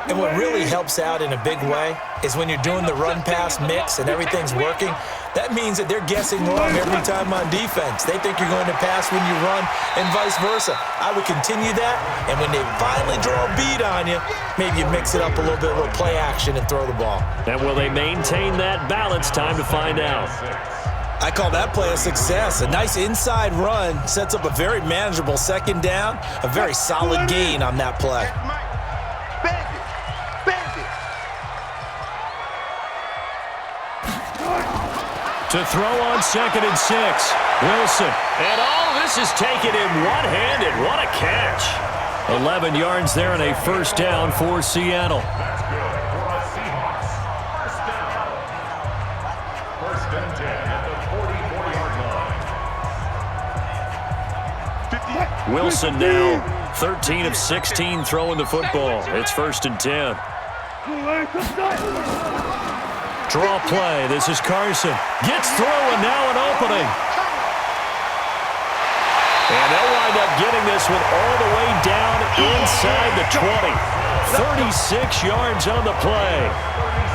Speaker 3: And what really helps out in a big way is when you're doing the run-pass mix and everything's working, that means that they're guessing wrong every time on defense. They think you're going to pass when you run and vice versa. I would continue that, and when they finally draw a bead on you, maybe you mix it up a little bit with play action and throw the ball.
Speaker 2: And will they maintain that balance? Time to find out.
Speaker 3: I call that play a success. A nice inside run sets up a very manageable second down, a very solid gain on that play.
Speaker 2: To throw on 2nd and 6. Wilson. And all this is taken in one-handed. What a catch. 11 yards there and a first down for Seattle.
Speaker 5: That's good for the Seahawks. First down. 1st and 10 at the 44-yard line.
Speaker 2: Wilson now 13 of 16 throwing the football. It's 1st and 10. Draw play. This is Carson. Gets through and now an opening. And they'll wind up getting this one all the way down inside the 20. 36 yards on the play.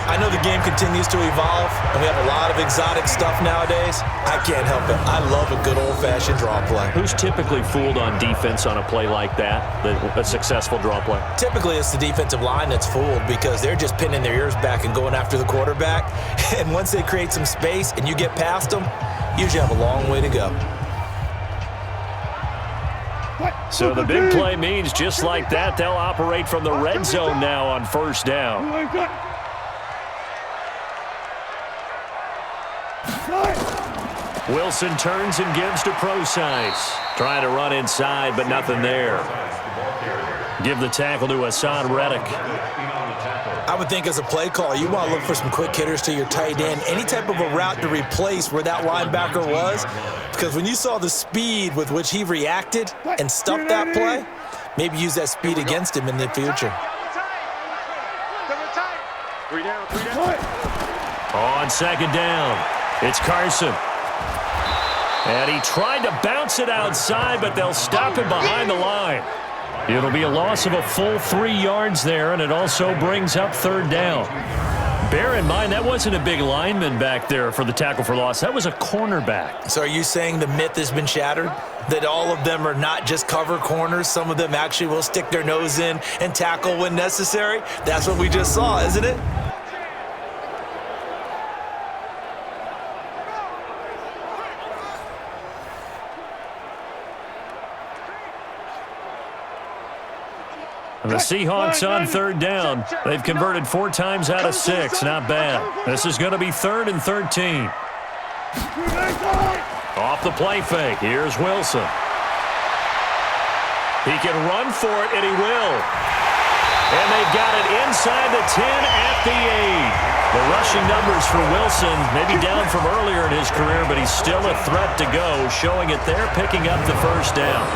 Speaker 3: I know the game continues to evolve, and we have a lot of exotic stuff nowadays. I can't help it. I love a good old-fashioned draw play.
Speaker 2: Who's typically fooled on defense on a play like that, a successful draw play?
Speaker 3: Typically, it's the defensive line that's fooled because they're just pinning their ears back and going after the quarterback. And once they create some space and you get past them, you usually have a long way to go.
Speaker 2: So the big play means just like that, they'll operate from the red zone now on 1st down. Wilson turns and gives to Procise. Trying to run inside, but nothing there. Give the tackle to Hassan Reddick.
Speaker 3: I would think as a play call, you want to look for some quick hitters to your tight end. Any type of a route to replace where that linebacker was. Because when you saw the speed with which he reacted and stuffed that play, maybe use that speed against him in the future.
Speaker 2: On 2nd down, it's Carson. And he tried to bounce it outside, but they'll stop him behind the line. It'll be a loss of a full 3 yards there, and it also brings up 3rd down. Bear in mind, that wasn't a big lineman back there for the tackle for loss. That was a cornerback.
Speaker 3: So are you saying the myth has been shattered? That all of them are not just cover corners? Some of them actually will stick their nose in and tackle when necessary? That's what we just saw, isn't it?
Speaker 2: The Seahawks on 3rd down. They've converted 4 times out of 6. Not bad. This is going to be 3rd and 13. Off the play fake. Here's Wilson. He can run for it, and he will. And they've got it inside the 10 at the 8. The rushing numbers for Wilson maybe down from earlier in his career, but he's still a threat to go, showing it there, picking up the 1st down.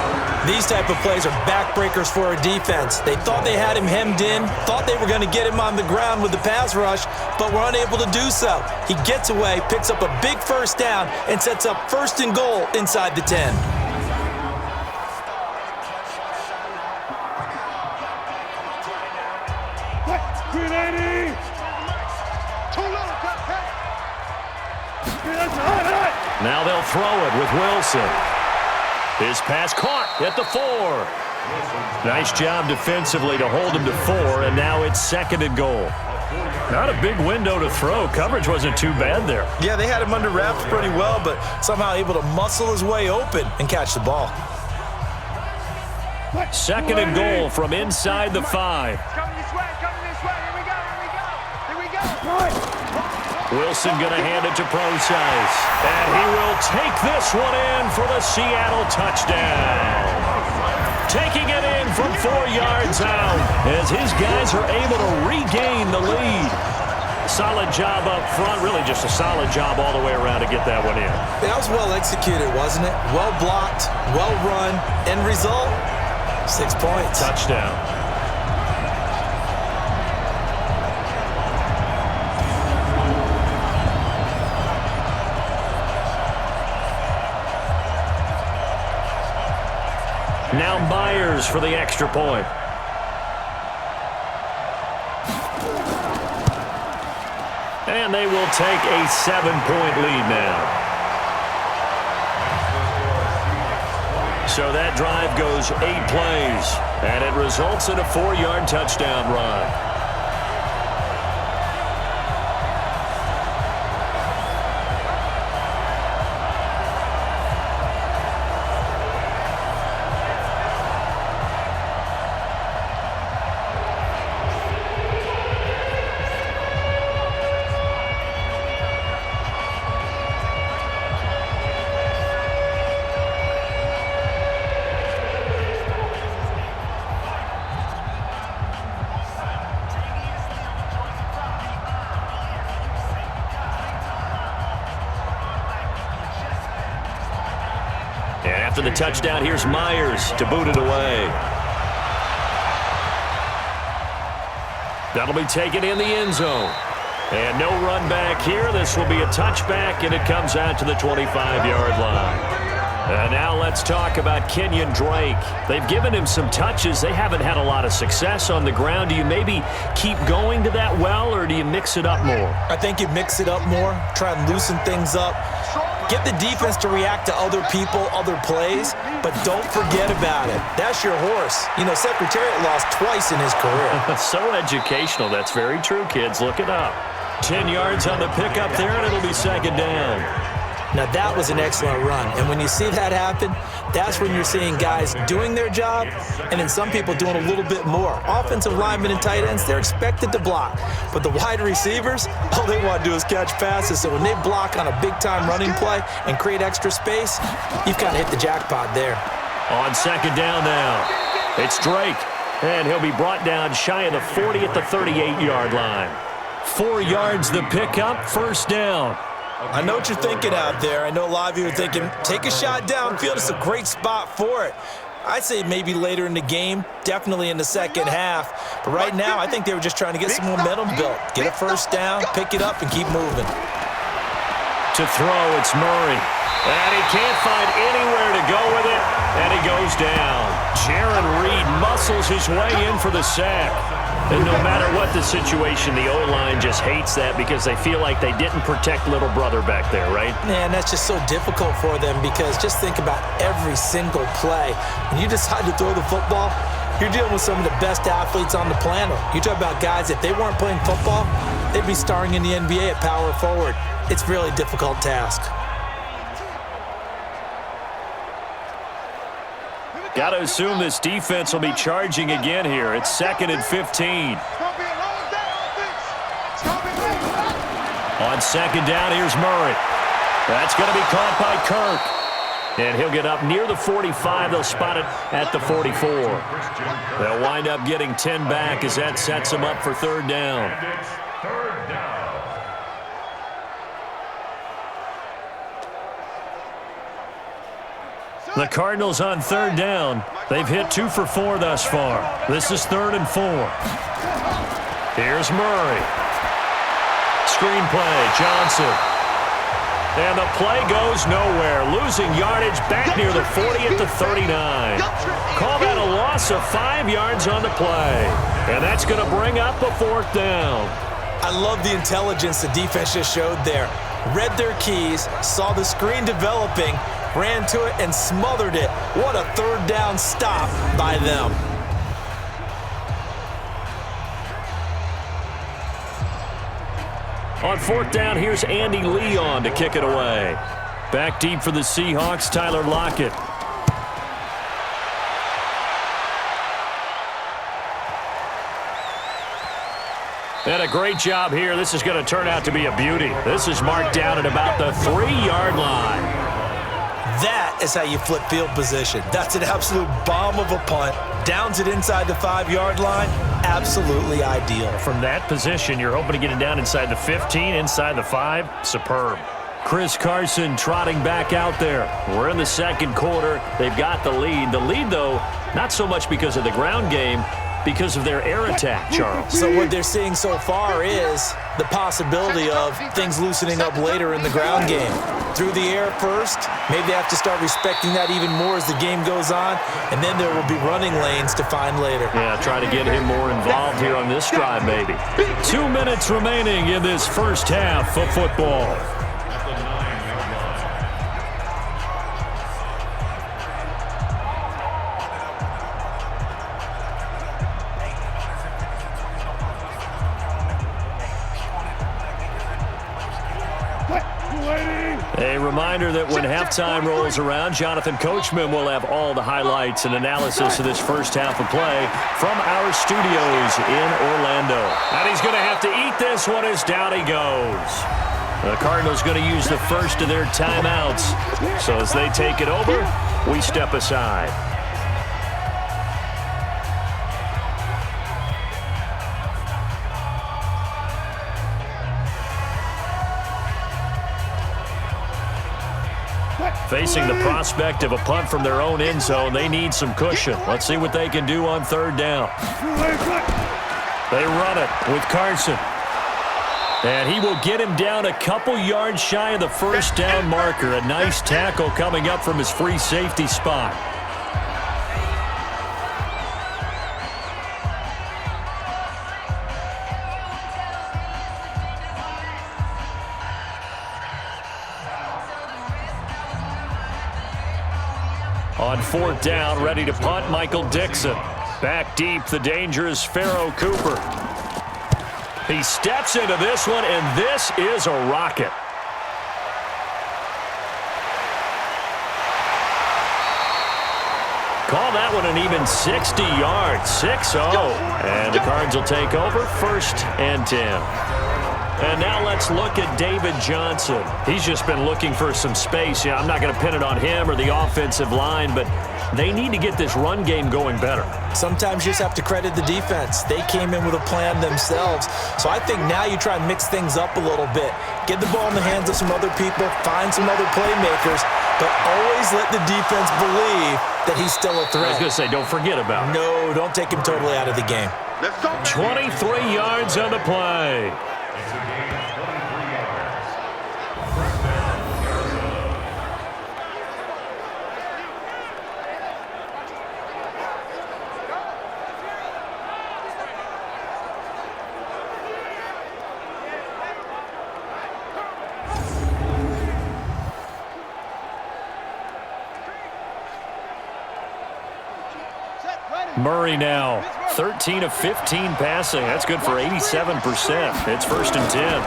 Speaker 3: These type of plays are backbreakers for a defense. They thought they had him hemmed in, thought they were going to get him on the ground with the pass rush, but were unable to do so. He gets away, picks up a big 1st down, and sets up 1st and goal inside the 10.
Speaker 2: Now they'll throw it with Wilson. His pass caught at the 4. Nice job defensively to hold him to 4, and now it's 2nd and goal. Not a big window to throw. Coverage wasn't too bad there.
Speaker 3: Yeah, they had him under wraps pretty well, but somehow able to muscle his way open and catch the ball.
Speaker 2: 2nd and goal from inside the 5. Wilson going to hand it to Procise. And he will take this one in for the Seattle touchdown. Taking it in from 4 yards out as his guys are able to regain the lead. Solid job up front. Really just a solid job all the way around to get that one in.
Speaker 3: That was well executed, wasn't it? Well blocked, well run. End result, 6 points.
Speaker 2: Touchdown. Now Myers for the extra point. And they will take a 7-point lead now. So that drive goes 8 plays, and it results in a 4-yard touchdown run. After the touchdown, here's Myers to boot it away. That'll be taken in the end zone. And no run back here. This will be a touchback, and it comes out to the 25-yard line. And now let's talk about Kenyon Drake. They've given him some touches. They haven't had a lot of success on the ground. Do you maybe keep going to that well, or do you mix it up more?
Speaker 3: I think you mix it up more, try and loosen things up. Get the defense to react to other people, other plays, but don't forget about it. That's your horse. You know, Secretariat lost twice in his career.
Speaker 2: So educational. That's very true, kids. Look it up. 10 yards on the pickup there, and it'll be second down.
Speaker 3: Now, that was an excellent run. And when you see that happen, that's when you're seeing guys doing their job and then some people doing a little bit more. Offensive linemen and tight ends, they're expected to block. But the wide receivers, all they want to do is catch passes. So when they block on a big-time running play and create extra space, you've kind of hit the jackpot there.
Speaker 2: On second down now, it's Drake. And he'll be brought down shy of the 40 at the 38-yard line. 4 yards the pickup, first down.
Speaker 3: I know what you're thinking out there. I know a lot of you are thinking, take a shot downfield. It's a great spot for it. I'd say maybe later in the game, definitely in the second half. But right now, I think they were just trying to get some momentum built. Get a first down, pick it up, and keep moving.
Speaker 2: To throw, it's Murray. And he can't find anywhere to go with it, and he goes down. Jaron Reed muscles his way in for the sack. And no matter what the situation, the O-line just hates that because they feel like they didn't protect little brother back there, right?
Speaker 3: Man, that's just so difficult for them because just think about every single play. When you decide to throw the football, you're dealing with some of the best athletes on the planet. You talk about guys, if they weren't playing football, they'd be starring in the NBA at power forward. It's a really difficult task.
Speaker 2: Got to assume this defense will be charging again here. It's 2nd and 15. On second down, here's Murray. That's going to be caught by Kirk. And he'll get up near the 45. They'll spot it at the 44. They'll wind up getting 10 back as that sets them up for third down. The Cardinals on third down. They've hit 2 for 4 thus far. This is 3rd and 4. Here's Murray. Screenplay, Johnson. And the play goes nowhere. Losing yardage back near the 40 at the 39. Call that a loss of 5 yards on the play. And that's going to bring up a 4th down.
Speaker 3: I love the intelligence the defense just showed there. Read their keys, saw the screen developing, ran to it and smothered it. What a third down stop by them.
Speaker 2: On 4th down, here's Andy Leon to kick it away. Back deep for the Seahawks, Tyler Lockett. And a great job here. This is going to turn out to be a beauty. This is marked down at about the 3-yard line.
Speaker 3: That is how you flip field position. That's an absolute bomb of a punt. Downs it inside the 5-yard line. Absolutely ideal.
Speaker 2: From that position, you're hoping to get it down inside the 15, inside the 5. Superb. Chris Carson trotting back out there. We're in the second quarter. They've got the lead. The lead, though, not so much because of the ground game, because of their air attack, Charles.
Speaker 3: So what they're seeing so far is the possibility of things loosening up later in the ground game. Through the air first, maybe they have to start respecting that even more as the game goes on, and then there will be running lanes to find later.
Speaker 2: Yeah, try to get him more involved here on this drive, maybe. 2 minutes remaining in this first half of football. A reminder that when halftime rolls around, Jonathan Coachman will have all the highlights and analysis of this first half of play from our studios in Orlando. And he's going to have to eat this one as down he goes. The Cardinals going to use the first of their timeouts. So as they take it over, we step aside. Facing the prospect of a punt from their own end zone, they need some cushion. Let's see what they can do on third down. They run it with Carson. And he will get him down a couple yards shy of the first down marker. A nice tackle coming up from his free safety spot. On fourth down, ready to punt, Michael Dixon. Back deep, the dangerous Pharaoh Cooper. He steps into this one, and this is a rocket. Call that one an even 60 yards, 6-0. And the Cards will take over, 1st and 10. And now let's look at David Johnson. He's just been looking for some space. Yeah, I'm not going to pin it on him or the offensive line, but they need to get this run game going better.
Speaker 3: Sometimes you just have to credit the defense. They came in with a plan themselves. So I think now you try and mix things up a little bit. Get the ball in the hands of some other people, find some other playmakers, but always let the defense believe that he's still a threat.
Speaker 2: I was going to say, don't forget about it.
Speaker 3: No, don't take him totally out of the game.
Speaker 2: 23 yards on the play. Murray now, 13 of 15 passing. That's good for 87%. It's 1st and 10.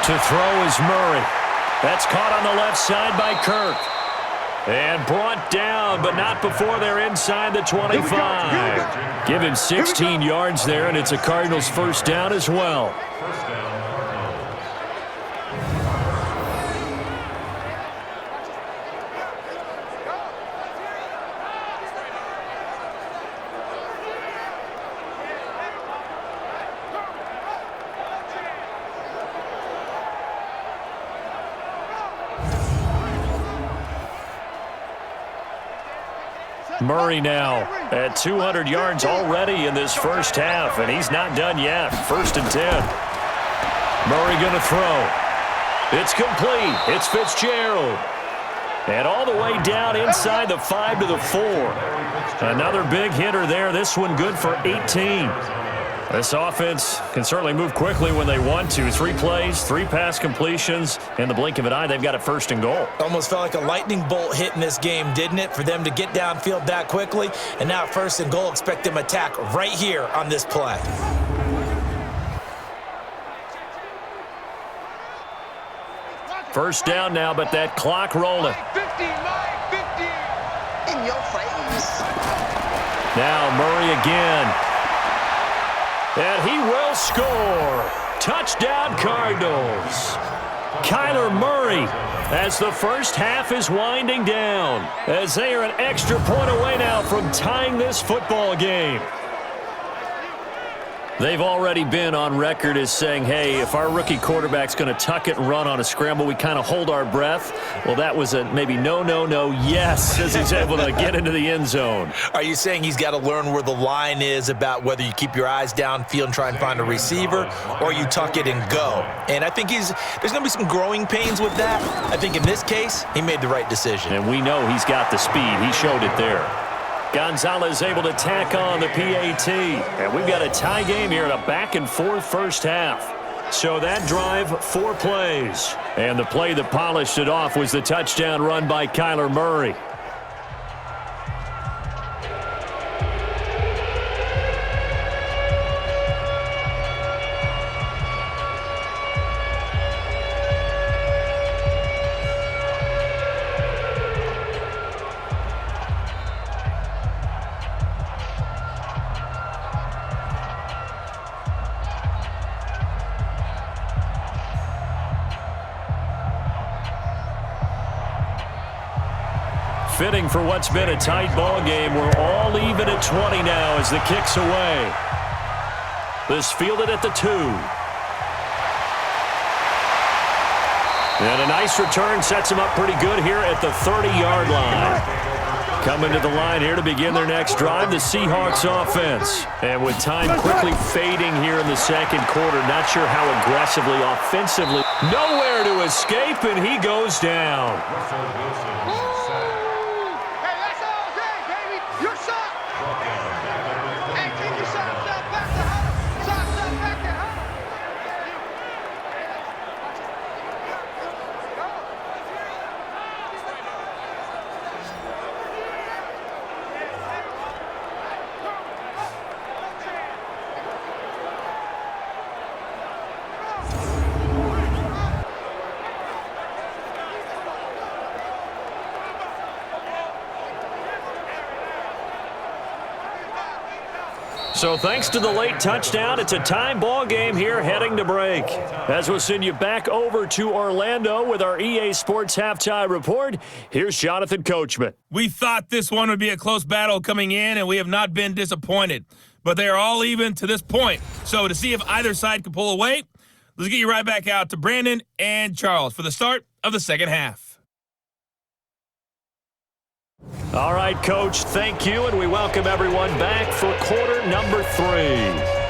Speaker 2: To throw is Murray. That's caught on the left side by Kirk. And brought down, but not before they're inside the 25. Give him 16 yards there, and it's a Cardinals 1st down as well. Murray now at 200 yards already in this first half, and he's not done yet. 1st and 10. Murray going to throw. It's complete. It's Fitzgerald. And all the way down inside the 5 to the 4. Another big hitter there. This one good for 18. This offense can certainly move quickly when they want to. 3 plays, 3 pass completions. In the blink of an eye, they've got it 1st and goal.
Speaker 3: Almost felt like a lightning bolt hit in this game, didn't it? For them to get downfield that quickly. And now 1st and goal, expect them to attack right here on this play.
Speaker 2: First down now, but that clock rolling.
Speaker 4: 59-50. In your face.
Speaker 2: Now Murray again. And he will score. Touchdown, Cardinals. Kyler Murray as the first half is winding down, as they are an extra point away now from tying this football game. They've already been on record as saying, hey, if our rookie quarterback's going to tuck it and run on a scramble, we kind of hold our breath. Well, that was a maybe no, yes, as he's able to get into the end zone.
Speaker 3: Are you saying he's got to learn where the line is about whether you keep your eyes downfield and try and find a receiver or you tuck it and go? And I think there's going to be some growing pains with that. I think in this case, he made the right decision.
Speaker 2: And we know he's got the speed. He showed it there. Gonzalez able to tack on the PAT. And we've got a tie game here in a back-and-forth first half. So that drive, 4 plays. And the play that polished it off was the touchdown run by Kyler Murray. Fitting for what's been a tight ball game. We're all even at 20 now as the kick's away. This fielded at the 2. And a nice return sets him up pretty good here at the 30-yard line. Coming to the line here to begin their next drive, the Seahawks offense. And with time quickly fading here in the second quarter, not sure how aggressively, offensively. Nowhere to escape, and he goes down. So thanks to the late touchdown, it's a time ball game here heading to break. As we'll send you back over to Orlando with our EA Sports Halftime Report, here's Jonathan Coachman.
Speaker 1: We thought this one would be a close battle coming in, and we have not been disappointed. But they are all even to this point. So to see if either side can pull away, let's get you right back out to Brandon and Charles for the start of the second half.
Speaker 2: All right, Coach, thank you, and we welcome everyone back for quarter number 3.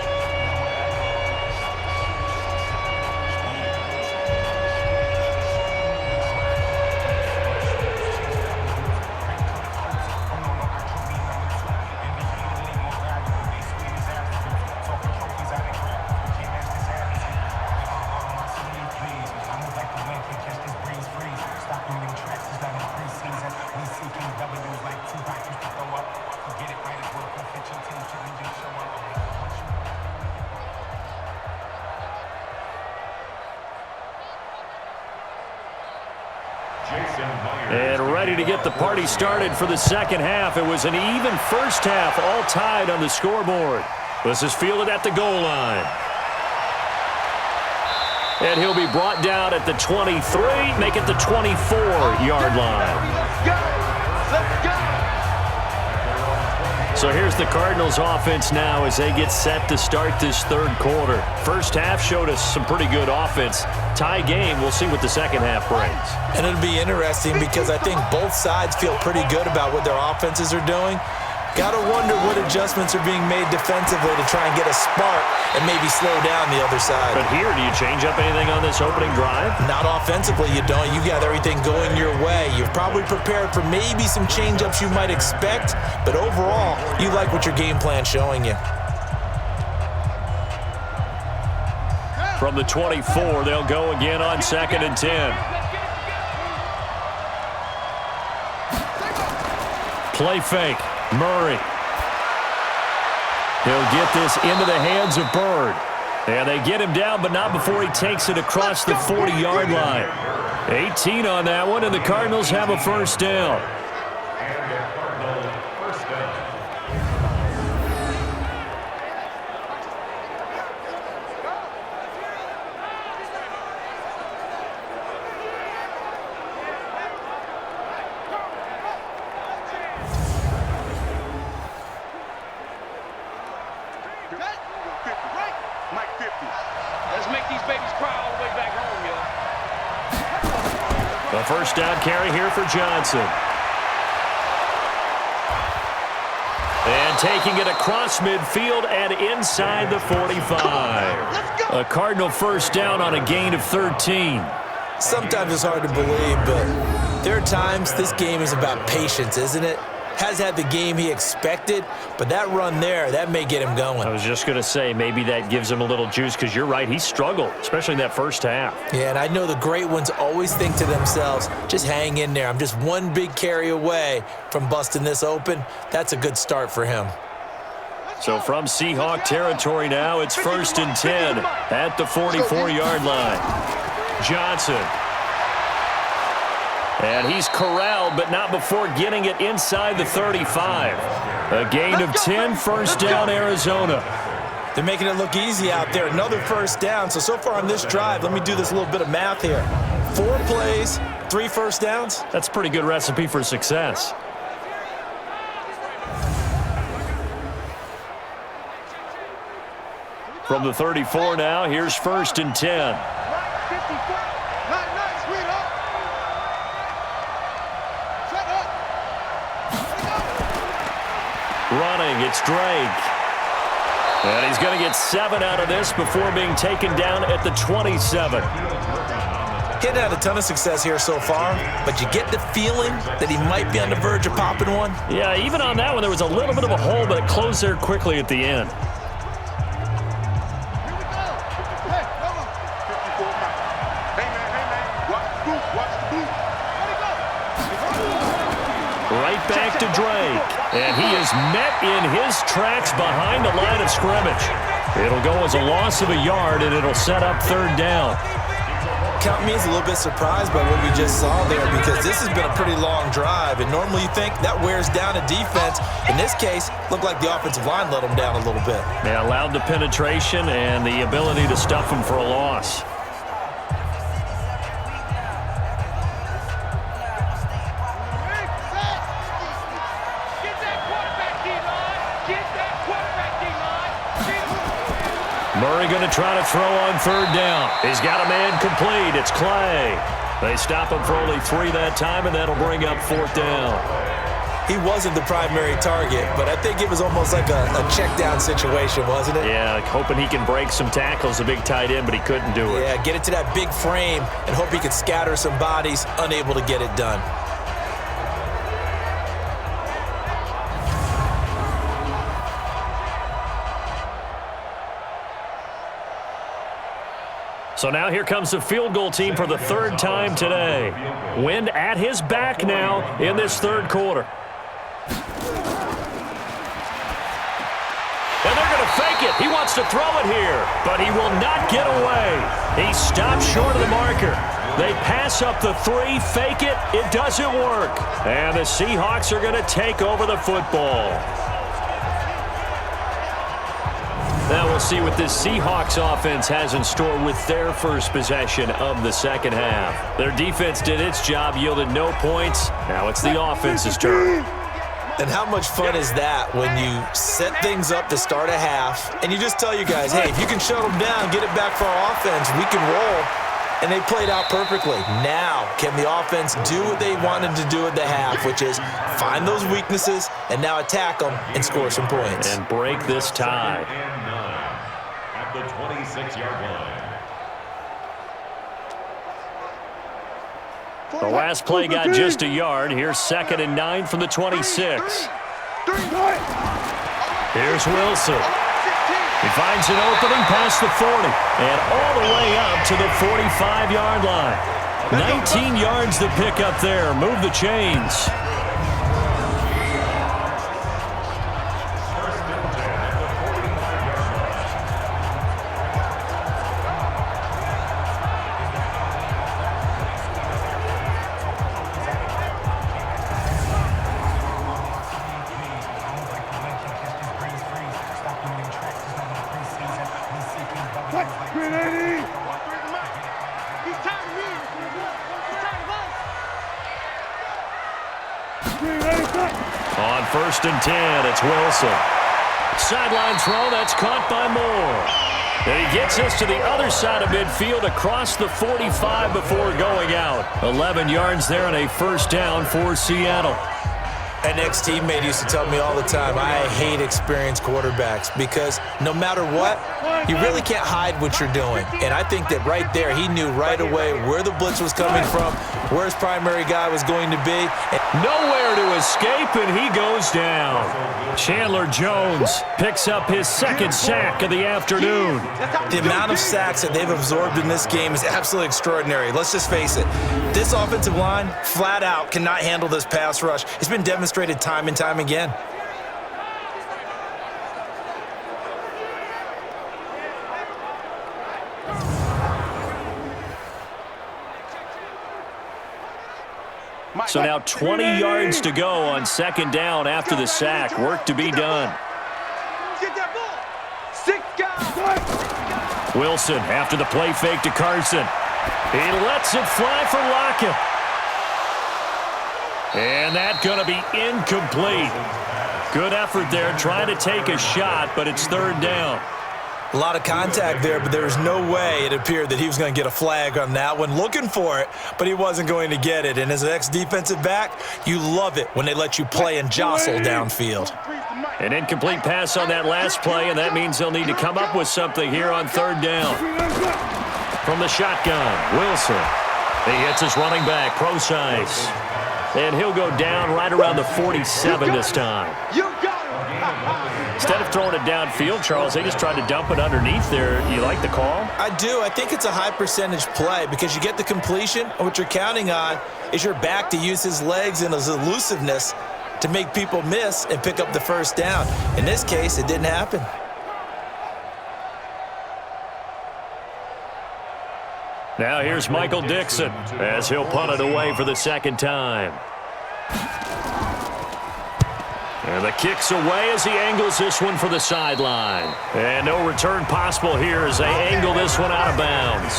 Speaker 2: And ready to get the party started for the second half. It was an even first half, all tied on the scoreboard. This is fielded at the goal line. And he'll be brought down at the 23, make it the 24-yard line. So here's the Cardinals offense now as they get set to start this third quarter. First half showed us some pretty good offense. Tie game, we'll see what the second half brings.
Speaker 3: And it'll be interesting because I think both sides feel pretty good about what their offenses are doing. Got to wonder what adjustments are being made defensively to try and get a spark and maybe slow down the other side.
Speaker 2: But here, do you change up anything on this opening drive?
Speaker 3: Not offensively, you don't. You got everything going your way. You've probably prepared for maybe some change-ups you might expect, but overall, you like what your game plan's showing you.
Speaker 2: From the 24, they'll go again on 2nd and 10. Play fake. Murray. He'll get this into the hands of Bird. And they get him down, but not before he takes it across the 40-yard line. 18 on that one, and the Cardinals have a first down.
Speaker 4: these babies cry all the way back home, yo.
Speaker 2: The first down carry here for Johnson. And taking it across midfield and inside the 45. A Cardinal first down on a gain of 13.
Speaker 3: Sometimes it's hard to believe, but there are times this game is about patience, isn't it? Has had the game he expected, but that run there, that may get him going.
Speaker 2: I was just going to say, maybe that gives him a little juice, because you're right, he struggled, especially in that first half.
Speaker 3: Yeah, and I know the great ones always think to themselves, just hang in there. I'm just one big carry away from busting this open. That's a good start for him.
Speaker 2: So from Seahawk territory now, it's 1st and 10 at the 44-yard line. Johnson. And he's corralled, but not before getting it inside the 35. A gain of 10, first down, Arizona.
Speaker 3: They're making it look easy out there. Another first down. So far on this drive, let me do this little bit of math here. 4 plays, 3 first downs.
Speaker 2: That's a pretty good recipe for success. From the 34 now, here's 1st and 10. Running, it's Drake. And he's going to get 7 out of this before being taken down at the 27.
Speaker 3: He's had a ton of success here so far, but you get the feeling that he might be on the verge of popping one.
Speaker 2: Yeah, even on that one, there was a little bit of a hole, but it closed there quickly at the end. Right back to Drake. And he is met in his tracks behind the line of scrimmage. It'll go as a loss of a yard, and it'll set up 3rd down.
Speaker 3: Count me as a little bit surprised by what we just saw there, because this has been a pretty long drive, and normally you think that wears down a defense. In this case, looked like the offensive line let them down a little bit.
Speaker 2: They allowed the penetration and the ability to stuff them for a loss. Murray going to try to throw on 3rd down. He's got a man complete. It's Clay. They stop him for only 3 that time, and that'll bring up 4th down.
Speaker 3: He wasn't the primary target, but I think it was almost like a check down situation, wasn't it?
Speaker 2: Yeah, hoping he can break some tackles, a big tight end, but he couldn't do it.
Speaker 3: Yeah, get it to that big frame and hope he could scatter some bodies, unable to get it done.
Speaker 2: So now here comes the field goal team for the 3rd time today. Wind at his back now in this 3rd quarter. And they're going to fake it. He wants to throw it here, but he will not get away. He stops short of the marker. They pass up the 3, fake it. It doesn't work. And the Seahawks are going to take over the football. Now we'll see what this Seahawks offense has in store with their first possession of the 2nd half. Their defense did its job, yielded no points. Now it's the offense's turn.
Speaker 3: And how much fun is that when you set things up to start a half and you just tell your guys, hey, if you can shut them down, get it back for our offense, we can roll. And they played out perfectly. Now, can the offense do what they wanted to do at the half, which is find those weaknesses and now attack them and score some points.
Speaker 2: And break this tie.
Speaker 5: At the 26-yard line.
Speaker 2: The last play got just a yard. Here's 2nd and 9 from the 26. Here's Wilson. He finds an opening past the 40 and all the way up to the 45-yard line. 19 yards to pick up there. Move the chains. On 1st and 10, it's Wilson. Sideline throw, that's caught by Moore. And he gets us to the other side of midfield across the 45 before going out. 11 yards there and a first down for Seattle.
Speaker 3: An ex-teammate used to tell me all the time, I hate experienced quarterbacks because no matter what, you really can't hide what you're doing. And I think that right there, he knew right away where the blitz was coming from, where his primary guy was going to be.
Speaker 2: Nowhere to escape, and he goes down. Chandler Jones picks up his second sack of the afternoon.
Speaker 3: The amount of sacks that they've absorbed in this game is absolutely extraordinary. Let's just face it. This offensive line, flat out, cannot handle this pass rush. It's been demonstrated time and time again.
Speaker 2: So now 20 yards to go on second down after the sack. Work to be done. Wilson after the play fake to Carson. He lets it fly for Lockett. And that's going to be incomplete. Good effort there trying to take a shot, but it's third down.
Speaker 3: A lot of contact there, but there was no way it appeared that he was going to get a flag on that one. Looking for it, but he wasn't going to get it. And as an ex-defensive back, you love it when they let you play and jostle downfield.
Speaker 2: An incomplete pass on that last play, and that means they'll need to come up with something here on third down. From the shotgun, Wilson. He hits his running back, Procise. And he'll go down right around the 47 this time. Instead of throwing it downfield, Charles, they just tried to dump it underneath there. You like the call?
Speaker 3: I do. I think it's a high percentage play because you get the completion, and what you're counting on is your back to use his legs and his elusiveness to make people miss and pick up the first down. In this case, it didn't happen.
Speaker 2: Now here's Michael Dixon as he'll punt it away for the second time. And the kick's away as he angles this one for the sideline. And no return possible here as they angle this one out of bounds.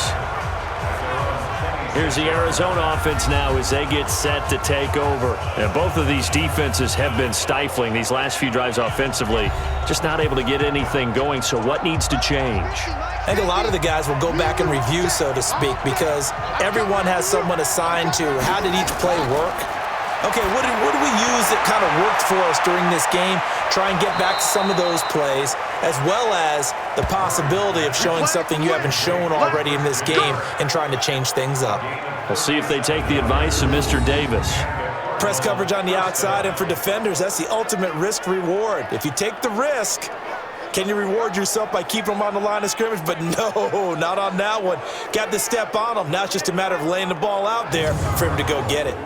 Speaker 2: Here's the Arizona offense now as they get set to take over. And both of these defenses have been stifling these last few drives offensively. Just not able to get anything going, so what needs to change?
Speaker 3: I think a lot of the guys will go back and review, so to speak, because everyone has someone assigned to how did each play work. Okay, what do we use that kind of worked for us during this game? Try and get back to some of those plays, as well as the possibility of showing something you haven't shown already in this game and trying to change things up.
Speaker 2: We'll see if they take the advice of Mr. Davis.
Speaker 3: Press coverage on the outside, and for defenders, that's the ultimate risk-reward. If you take the risk, can you reward yourself by keeping them on the line of scrimmage? But no, not on that one. Got to step on them. Now it's just a matter of laying the ball out there for him to go get it.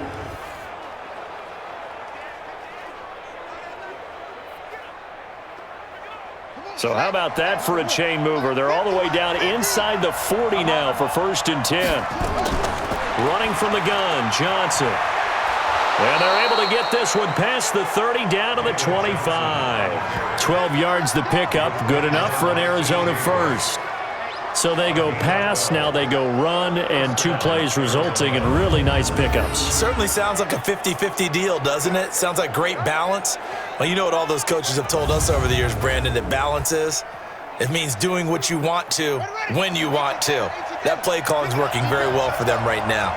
Speaker 2: So how about that for a chain mover? They're all the way down inside the 40 now for 1st and 10. Running from the gun, Johnson. And they're able to get this one past the 30 down to the 25. 12 yards the pickup, good enough for an Arizona first. So they go pass, now they go run, and 2 plays resulting in really nice pickups.
Speaker 3: Certainly sounds like a 50-50 deal, doesn't it? Sounds like great balance. Well, you know what all those coaches have told us over the years, Brandon, that balance is? It means doing what you want to when you want to. That play calling is working very well for them right now.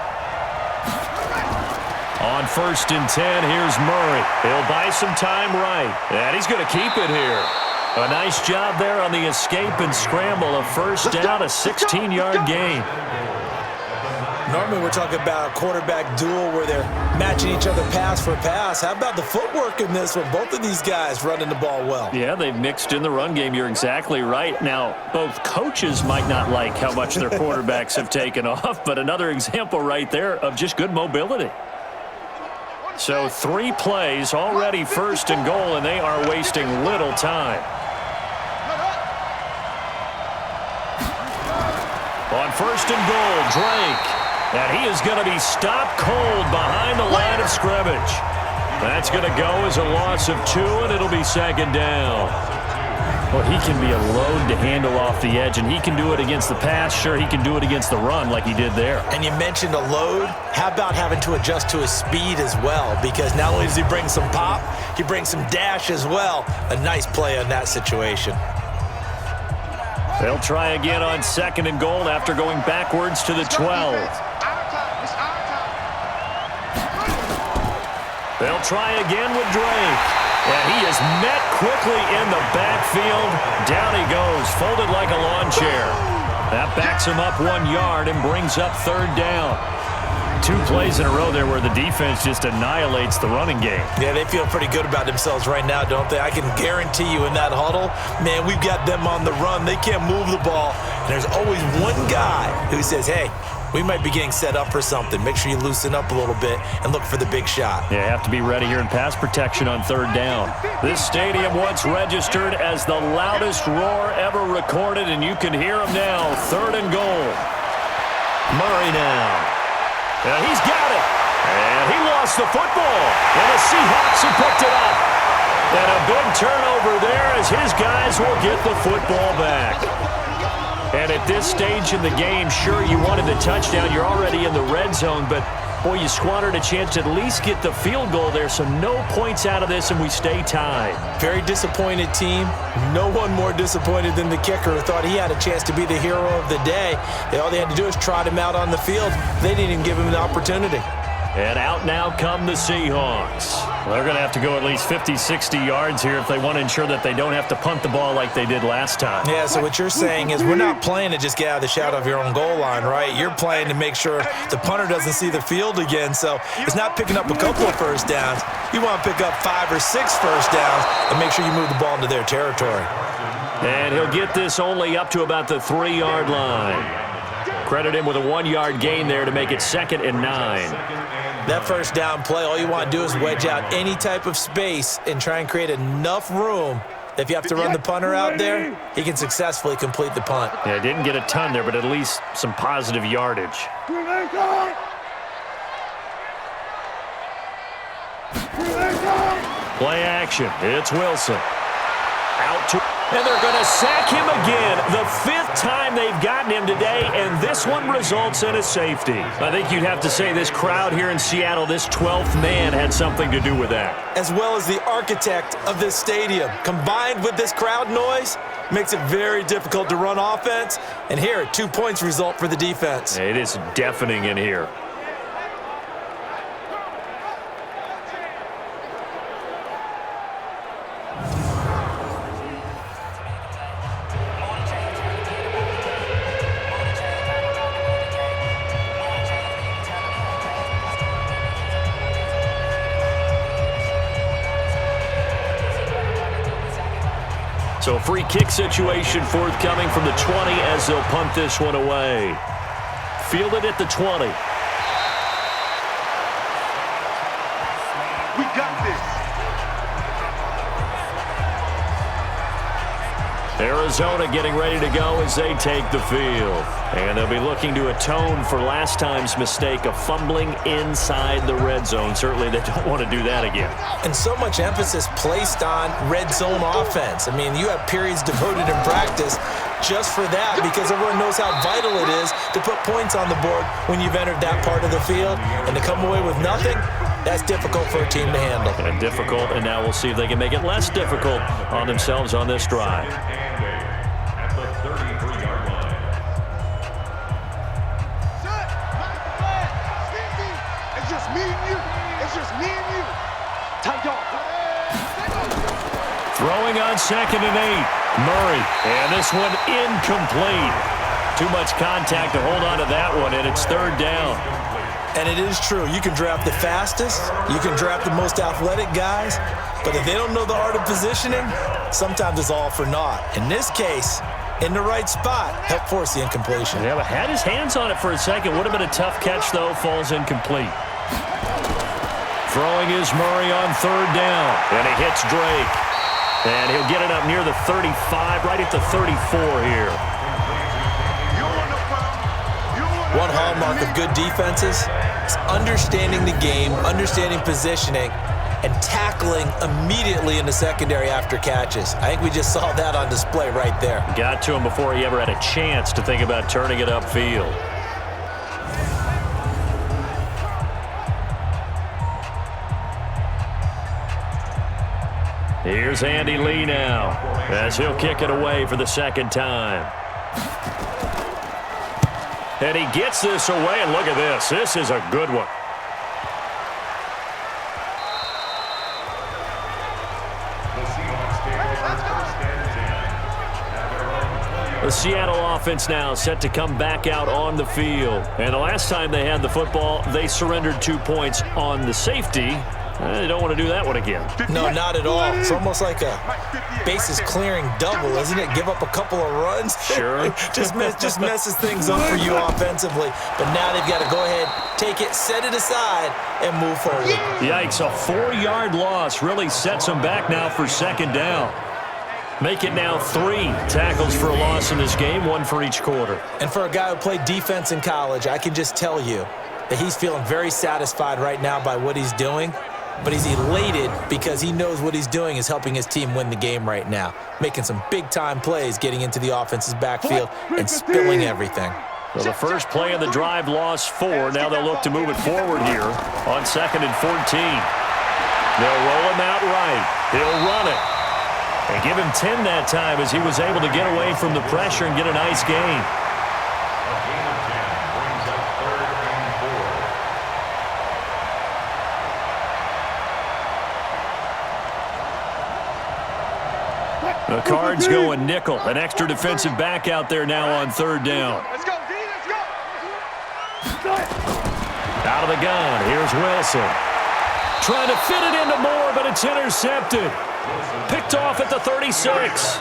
Speaker 2: On 1st and 10, here's Murray. He'll buy some time right, and he's going to keep it here. A nice job there on the escape and scramble. A first down, a 16-yard gain.
Speaker 3: Normally we're talking about a quarterback duel where they're matching each other pass for pass. How about the footwork in this one? Both of these guys running the ball well.
Speaker 2: Yeah, they've mixed in the run game. You're exactly right. Now, both coaches might not like how much their quarterbacks have taken off, but another example right there of just good mobility. So 3 plays, already 1st and goal, and they are wasting little time. On 1st and goal, Drake. And he is going to be stopped cold behind the line of scrimmage. That's going to go as a loss of 2, and it'll be 2nd down. Well, he can be a load to handle off the edge, and he can do it against the pass. Sure, he can do it against the run like he did there.
Speaker 3: And you mentioned a load. How about having to adjust to his speed as well? Because not only does he bring some pop, he brings some dash as well. A nice play on that situation.
Speaker 2: They'll try again on 2nd and goal after going backwards to the 12. They'll try again with Drake. And he is met quickly in the backfield. Down he goes, folded like a lawn chair. That backs him up 1 yard and brings up 3rd down. 2 plays in a row there where the defense just annihilates the running game.
Speaker 3: Yeah, they feel pretty good about themselves right now, don't they? I can guarantee you in that huddle, man, we've got them on the run. They can't move the ball. And there's always one guy who says, hey, we might be getting set up for something. Make sure you loosen up a little bit and look for the big shot.
Speaker 2: Yeah, have to be ready here in pass protection on 3rd down. This stadium once registered as the loudest roar ever recorded, and you can hear him now. 3rd and goal. Murray now. And he's got it. And he lost the football. And the Seahawks have picked it up. And a big turnover there as his guys will get the football back. And at this stage in the game, sure, you wanted the touchdown. You're already in the red zone, but, boy, you squandered a chance to at least get the field goal there, so no points out of this, and we stay tied.
Speaker 3: Very disappointed team. No one more disappointed than the kicker who thought he had a chance to be the hero of the day. All they had to do was trot him out on the field. They didn't even give him an opportunity.
Speaker 2: And out now come the Seahawks. They're going to have to go at least 50, 60 yards here if they want to ensure that they don't have to punt the ball like they did last time.
Speaker 3: Yeah, so what you're saying is we're not playing to just get out of the shadow of your own goal line, right? You're playing to make sure the punter doesn't see the field again. So it's not picking up a couple of first downs. You want to pick up 5 or 6 first downs and make sure you move the ball into their territory.
Speaker 2: And he'll get this only up to about the 3-yard line. Credit him with a 1-yard gain there to make it 2nd and 9.
Speaker 3: That first down play, all you want to do is wedge out any type of space and try and create enough room. If you have to run the punter out there, he can successfully complete the punt.
Speaker 2: Yeah, didn't get a ton there, but at least some positive yardage. Play action. It's Wilson. Out to... And they're going to sack him again. The 5th time they've gotten him today, and this one results in a safety. I think you'd have to say this crowd here in Seattle, this 12th man had something to do with that.
Speaker 3: As well as the architect of this stadium. Combined with this crowd noise, makes it very difficult to run offense. And here, 2 points result for the defense.
Speaker 2: It is deafening in here. So a free kick situation forthcoming from the 20 as they'll punt this one away. Fielded at the 20.
Speaker 4: We got this.
Speaker 2: Arizona getting ready to go as they take the field. And they'll be looking to atone for last time's mistake of fumbling inside the red zone. Certainly they don't want to do that again.
Speaker 3: And so much emphasis placed on red zone offense. I mean, you have periods devoted in practice just for that because everyone knows how vital it is to put points on the board when you've entered that part of the field. And to come away with nothing, that's difficult for a team to handle.
Speaker 2: And difficult, and now we'll see if they can make it less difficult on themselves on this drive.
Speaker 5: At the 33-yard line.
Speaker 4: It's just me and you. It's just me and you. Tight dog.
Speaker 2: Throwing on 2nd and 8. Murray. And this one incomplete. Too much contact to hold on to that one, and it's 3rd down.
Speaker 3: And it is true. You can draft the fastest. You can draft the most athletic guys. But if they don't know the art of positioning, sometimes it's all for naught. In this case, in the right spot, help force the incompletion.
Speaker 2: Yeah, but had his hands on it for a second. Would have been a tough catch, though. Falls incomplete. Throwing is Murray on 3rd down. And he hits Drake. And he'll get it up near the 35, right at the 34 here.
Speaker 3: One hallmark of good defenses is understanding the game, understanding positioning, and tackling immediately in the secondary after catches. I think we just saw that on display right there.
Speaker 2: Got to him before he ever had a chance to think about turning it upfield. Here's Andy Lee now, as he'll kick it away for the second time. And he gets this away, and look at this. This is a good one.
Speaker 5: The Seahawks take over first and 10 at their own 20-yard
Speaker 2: The Seattle offense now set to come back out on the field. And the last time they had the football, they surrendered 2 points on the safety. They don't want to do that one again.
Speaker 3: No, not at all. It's almost like a bases clearing double, isn't it? Give up a couple of runs.
Speaker 2: Sure.
Speaker 3: just messes things up for you offensively. But now they've got to go ahead, take it, set it aside, and move forward.
Speaker 2: Yikes, a 4-yard loss really sets them back now for second down. Make it now 3 tackles for a loss in this game, 1 for each quarter.
Speaker 3: And for a guy who played defense in college, I can just tell you that he's feeling very satisfied right now by what he's doing. But he's elated because he knows what he's doing is helping his team win the game right now. Making some big-time plays, getting into the offense's backfield and spilling everything.
Speaker 2: So the first play of the drive lost 4. Now they'll look to move it forward here on 2nd and 14. They'll roll him out right. He'll run it. And give him 10 that time as he was able to get away from the pressure and get a nice gain.
Speaker 5: A gain of 10 brings up 3rd and 4.
Speaker 2: The Cards going nickel. An extra defensive back out there now on 3rd down.
Speaker 4: Let's go, D, let's go.
Speaker 2: Out of the gun. Here's Wilson. Trying to fit it into Moore, but it's intercepted. Picked off at the 36.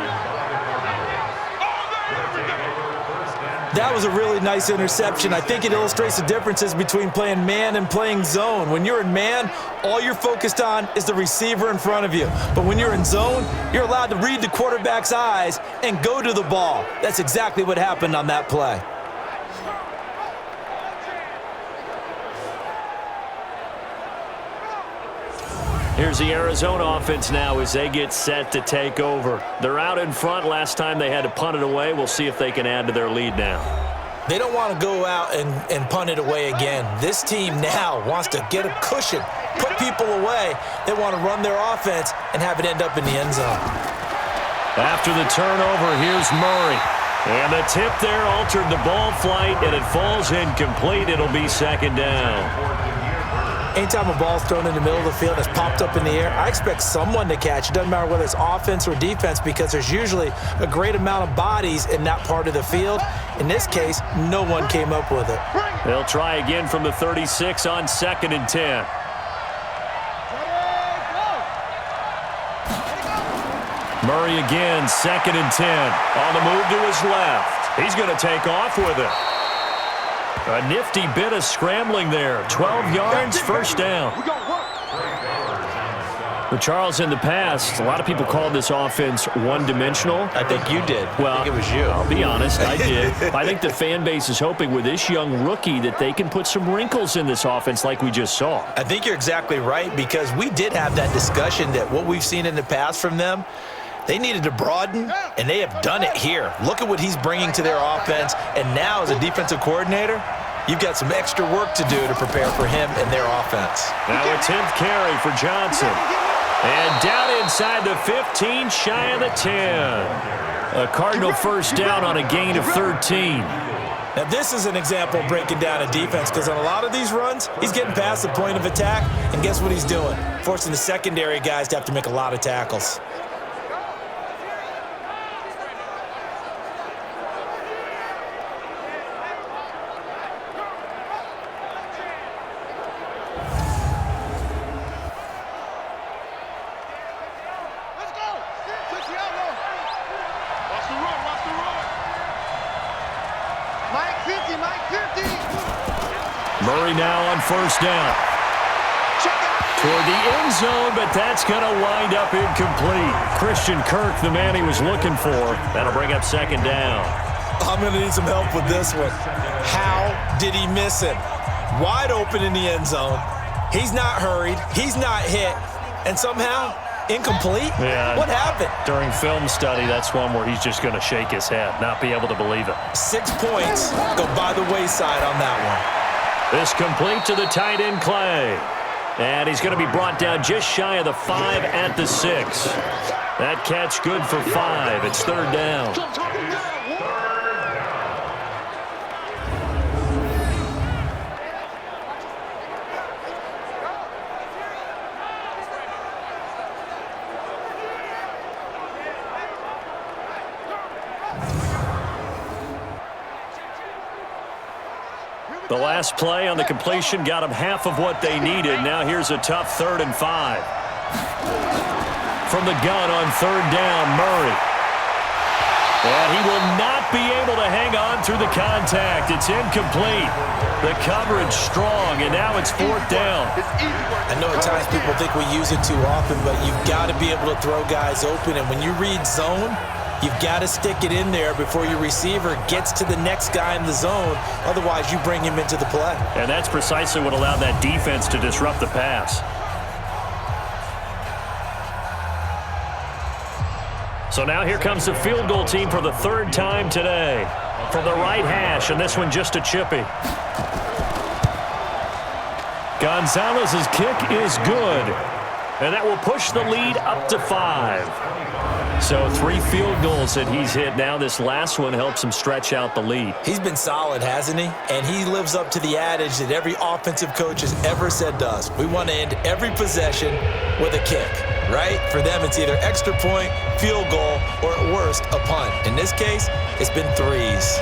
Speaker 3: That was a really nice interception. I think it illustrates the differences between playing man and playing zone. When you're in man, all you're focused on is the receiver in front of you. But when you're in zone, you're allowed to read the quarterback's eyes and go to the ball. That's exactly what happened on that play.
Speaker 2: Here's the Arizona offense now as they get set to take over. They're out in front. Last time they had to punt it away. We'll see if they can add to their lead now.
Speaker 3: They don't want to go out and punt it away again. This team now wants to get a cushion, put people away. They want to run their offense and have it end up in the end zone.
Speaker 2: After the turnover, here's Murray. And the tip there altered the ball flight, and it falls incomplete. It'll be 2nd down.
Speaker 3: Anytime a ball's thrown in the middle of the field, it's popped up in the air, I expect someone to catch. It doesn't matter whether it's offense or defense because there's usually a great amount of bodies in that part of the field. In this case, no one came up with it.
Speaker 2: They'll try again from the 36 on 2nd and 10. Murray again, 2nd and 10. On the move to his left. He's going to take off with it. A nifty bit of scrambling there. 12 yards, 1st down. Well, Charles, in the past, a lot of people called this offense one-dimensional.
Speaker 3: I think you did.
Speaker 2: Well,
Speaker 3: I think it was you.
Speaker 2: I'll be honest, I did. I think the fan base is hoping with this young rookie that they can put some wrinkles in this offense like we just saw.
Speaker 3: I think you're exactly right because we did have that discussion that what we've seen in the past from them, they needed to broaden, and they have done it here. Look at what he's bringing to their offense, and now as a defensive coordinator, you've got some extra work to do to prepare for him and their offense.
Speaker 2: Now a 10th carry for Johnson. And down inside the 15, shy of the 10. A Cardinal 1st down on a gain of 13.
Speaker 3: Now this is an example of breaking down a defense because on a lot of these runs, he's getting past the point of attack, and guess what he's doing? Forcing the secondary guys to have to make a lot of tackles.
Speaker 2: Murray now on 1st down. Toward the end zone, but that's going to wind up incomplete. Christian Kirk, the man he was looking for. That'll bring up 2nd down.
Speaker 3: I'm going to need some help with this one. How did he miss him? Wide open in the end zone. He's not hurried. He's not hit. and somehow incomplete?
Speaker 2: Yeah.
Speaker 3: What happened?
Speaker 2: During film study, that's one where he's just going to shake his head, not be able to believe it.
Speaker 3: 6 points go by the wayside on that one.
Speaker 2: This complete to the tight end, Clay. And he's going to be brought down just shy of the 5 at the 6. That catch good for 5. It's third down. The last play on the completion got them half of what they needed. Now here's a tough 3rd and 5. From the gun on 3rd down, Murray. And he will not be able to hang on through the contact. It's incomplete. The coverage strong, and now it's 4th down.
Speaker 3: I know at times people think we use it too often, but you've got to be able to throw guys open. And when you read zone, you've got to stick it in there before your receiver gets to the next guy in the zone. Otherwise, you bring him into the play.
Speaker 2: And that's precisely what allowed that defense to disrupt the pass. So now here comes the field goal team for the 3rd time today. From the right hash, and this one just a chippy. Gonzalez's kick is good. And that will push the lead up to 5. So 3 field goals that he's hit now. This last one helps him stretch out the lead.
Speaker 3: He's been solid, hasn't he? And he lives up to the adage that every offensive coach has ever said to us. We want to end every possession with a kick, right? For them, it's either extra point, field goal, or at worst, a punt. In this case, it's been 3s.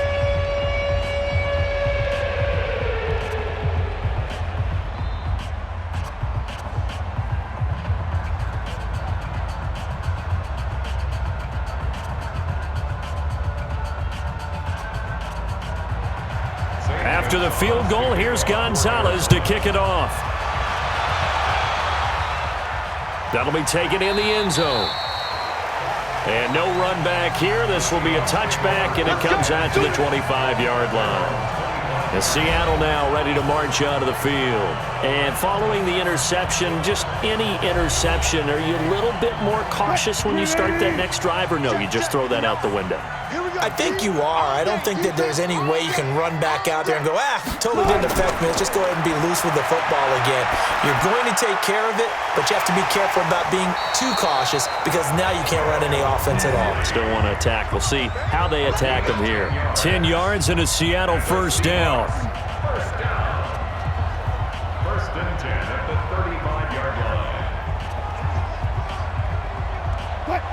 Speaker 2: After the field goal, here's Gonzalez to kick it off. That'll be taken in the end zone. And no run back here. This will be a touchback, and it comes out to the 25-yard line. And Seattle now ready to march out of the field. And following the interception, just any interception, are you a little bit more cautious when you start that next drive, or no, you just throw that out the window?
Speaker 3: I think you are. I don't think that there's any way you can run back out there and go, totally didn't affect me. Let's just go ahead and be loose with the football again. You're going to take care of it, but you have to be careful about being too cautious because now you can't run any offense at all.
Speaker 2: Still want to attack. We'll see how they attack them here. 10 yards and a Seattle first down.
Speaker 5: First down. 1st and 10 at the 35-yard line.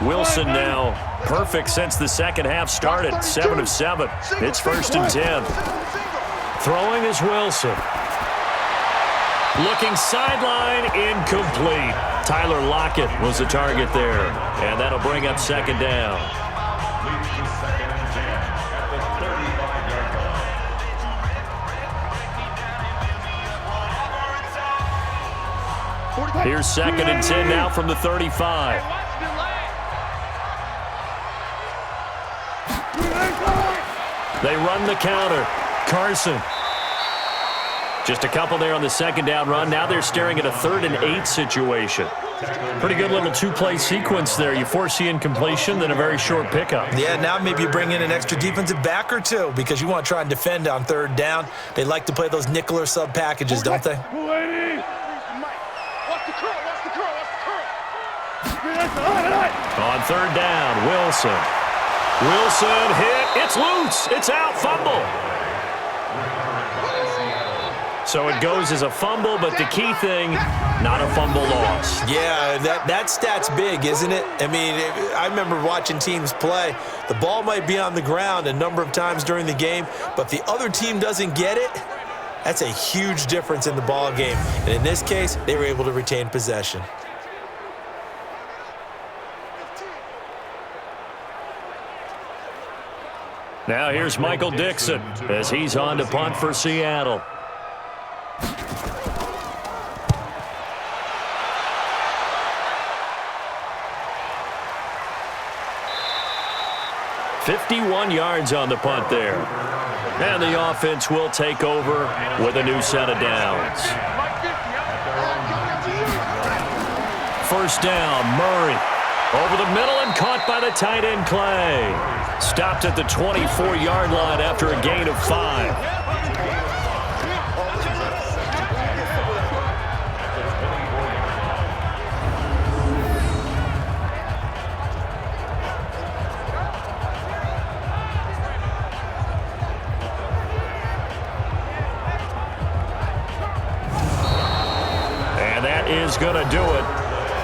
Speaker 2: Wilson now perfect since the second half started. 7 of 7. It's 1st and 10. Throwing is Wilson. Looking sideline, incomplete. Tyler Lockett was the target there. And that'll bring up 2nd down.
Speaker 5: Leads to 2nd and 10 at the 35-yard line.
Speaker 2: Here's 2nd and 10 now from the 35. They run the counter. Carson. Just a couple there on the 2nd down run. Now they're staring at a 3rd and 8 situation. Pretty good little 2-play sequence there. You force the incompletion, then a very short pickup.
Speaker 3: Yeah, now maybe you bring in an extra defensive back or 2 because you want to try and defend on 3rd down. They like to play those nickel or sub packages, don't they?
Speaker 2: On 3rd down, Wilson. Wilson hit. It's loose. It's out. Fumble. So it goes as a fumble, but the key thing, not a fumble loss.
Speaker 3: Yeah, that stat's big, isn't it? I mean, I remember watching teams play. The ball might be on the ground a number of times during the game, but the other team doesn't get it. That's a huge difference in the ball game. And in this case, they were able to retain possession.
Speaker 2: Now here's Michael Dixon as he's on to punt for Seattle. "51 yards on the punt there. And the offense will take over with a new set of downs. first down. Murray over the middle and caught by the tight end Clay. Stopped at the 24-yard line after a gain of 5. Is going to do it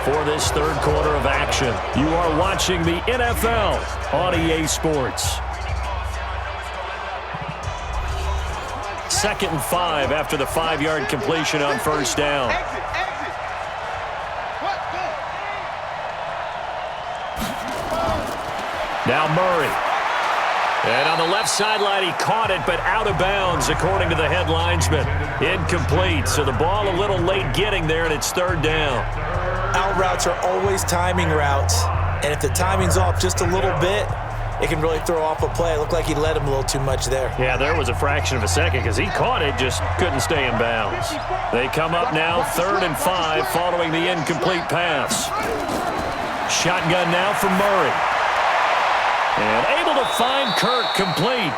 Speaker 2: for this third quarter of action. You are watching the NFL on EA Sports. 2nd and 5 after the 5-yard completion on first down. Now Murray. And on the left sideline, he caught it, but out of bounds, according to the head linesman. Incomplete, so the ball a little late getting there, and it's 3rd down.
Speaker 3: Out routes are always timing routes, and if the timing's off just a little bit, it can really throw off a play. It looked like he let him a little too much there.
Speaker 2: Yeah, there was a fraction of a second because he caught it, just couldn't stay in bounds. They come up now 3rd and 5 following the incomplete pass. Shotgun now from Murray. And able to find Kirk complete.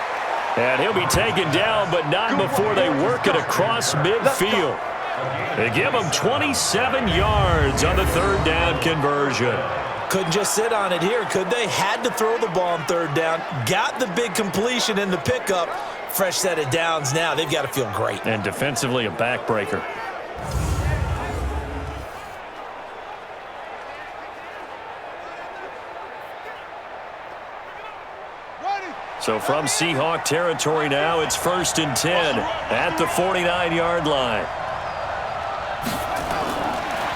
Speaker 2: And he'll be taken down, but not before they work it across midfield. They give him 27 yards on the 3rd down conversion.
Speaker 3: Couldn't just sit on it here, could they? Had to throw the ball on 3rd down. Got the big completion in the pickup. Fresh set of downs now. They've got to feel great.
Speaker 2: And defensively, a backbreaker. So from Seahawk territory now, it's 1st and 10 at the 49-yard line.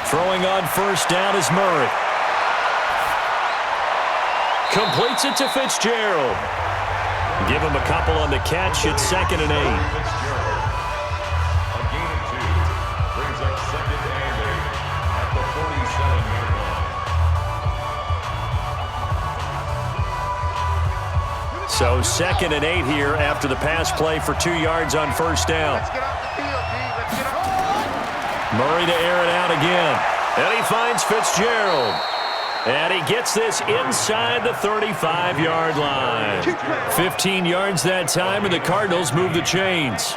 Speaker 2: Throwing on first down is Murray. Completes it to Fitzgerald. Give him a couple on the catch. It's 2nd and 8.
Speaker 5: A gain of 2 brings up 2nd and 8 at the 47-yard line.
Speaker 2: So 2nd and 8 here after the pass play for 2 yards on first down.
Speaker 4: Let's get off the field, D. Let's get off.
Speaker 2: Murray to air it out again. And he finds Fitzgerald. And he gets this inside the 35-yard line. 15 yards that time, and the Cardinals move the chains.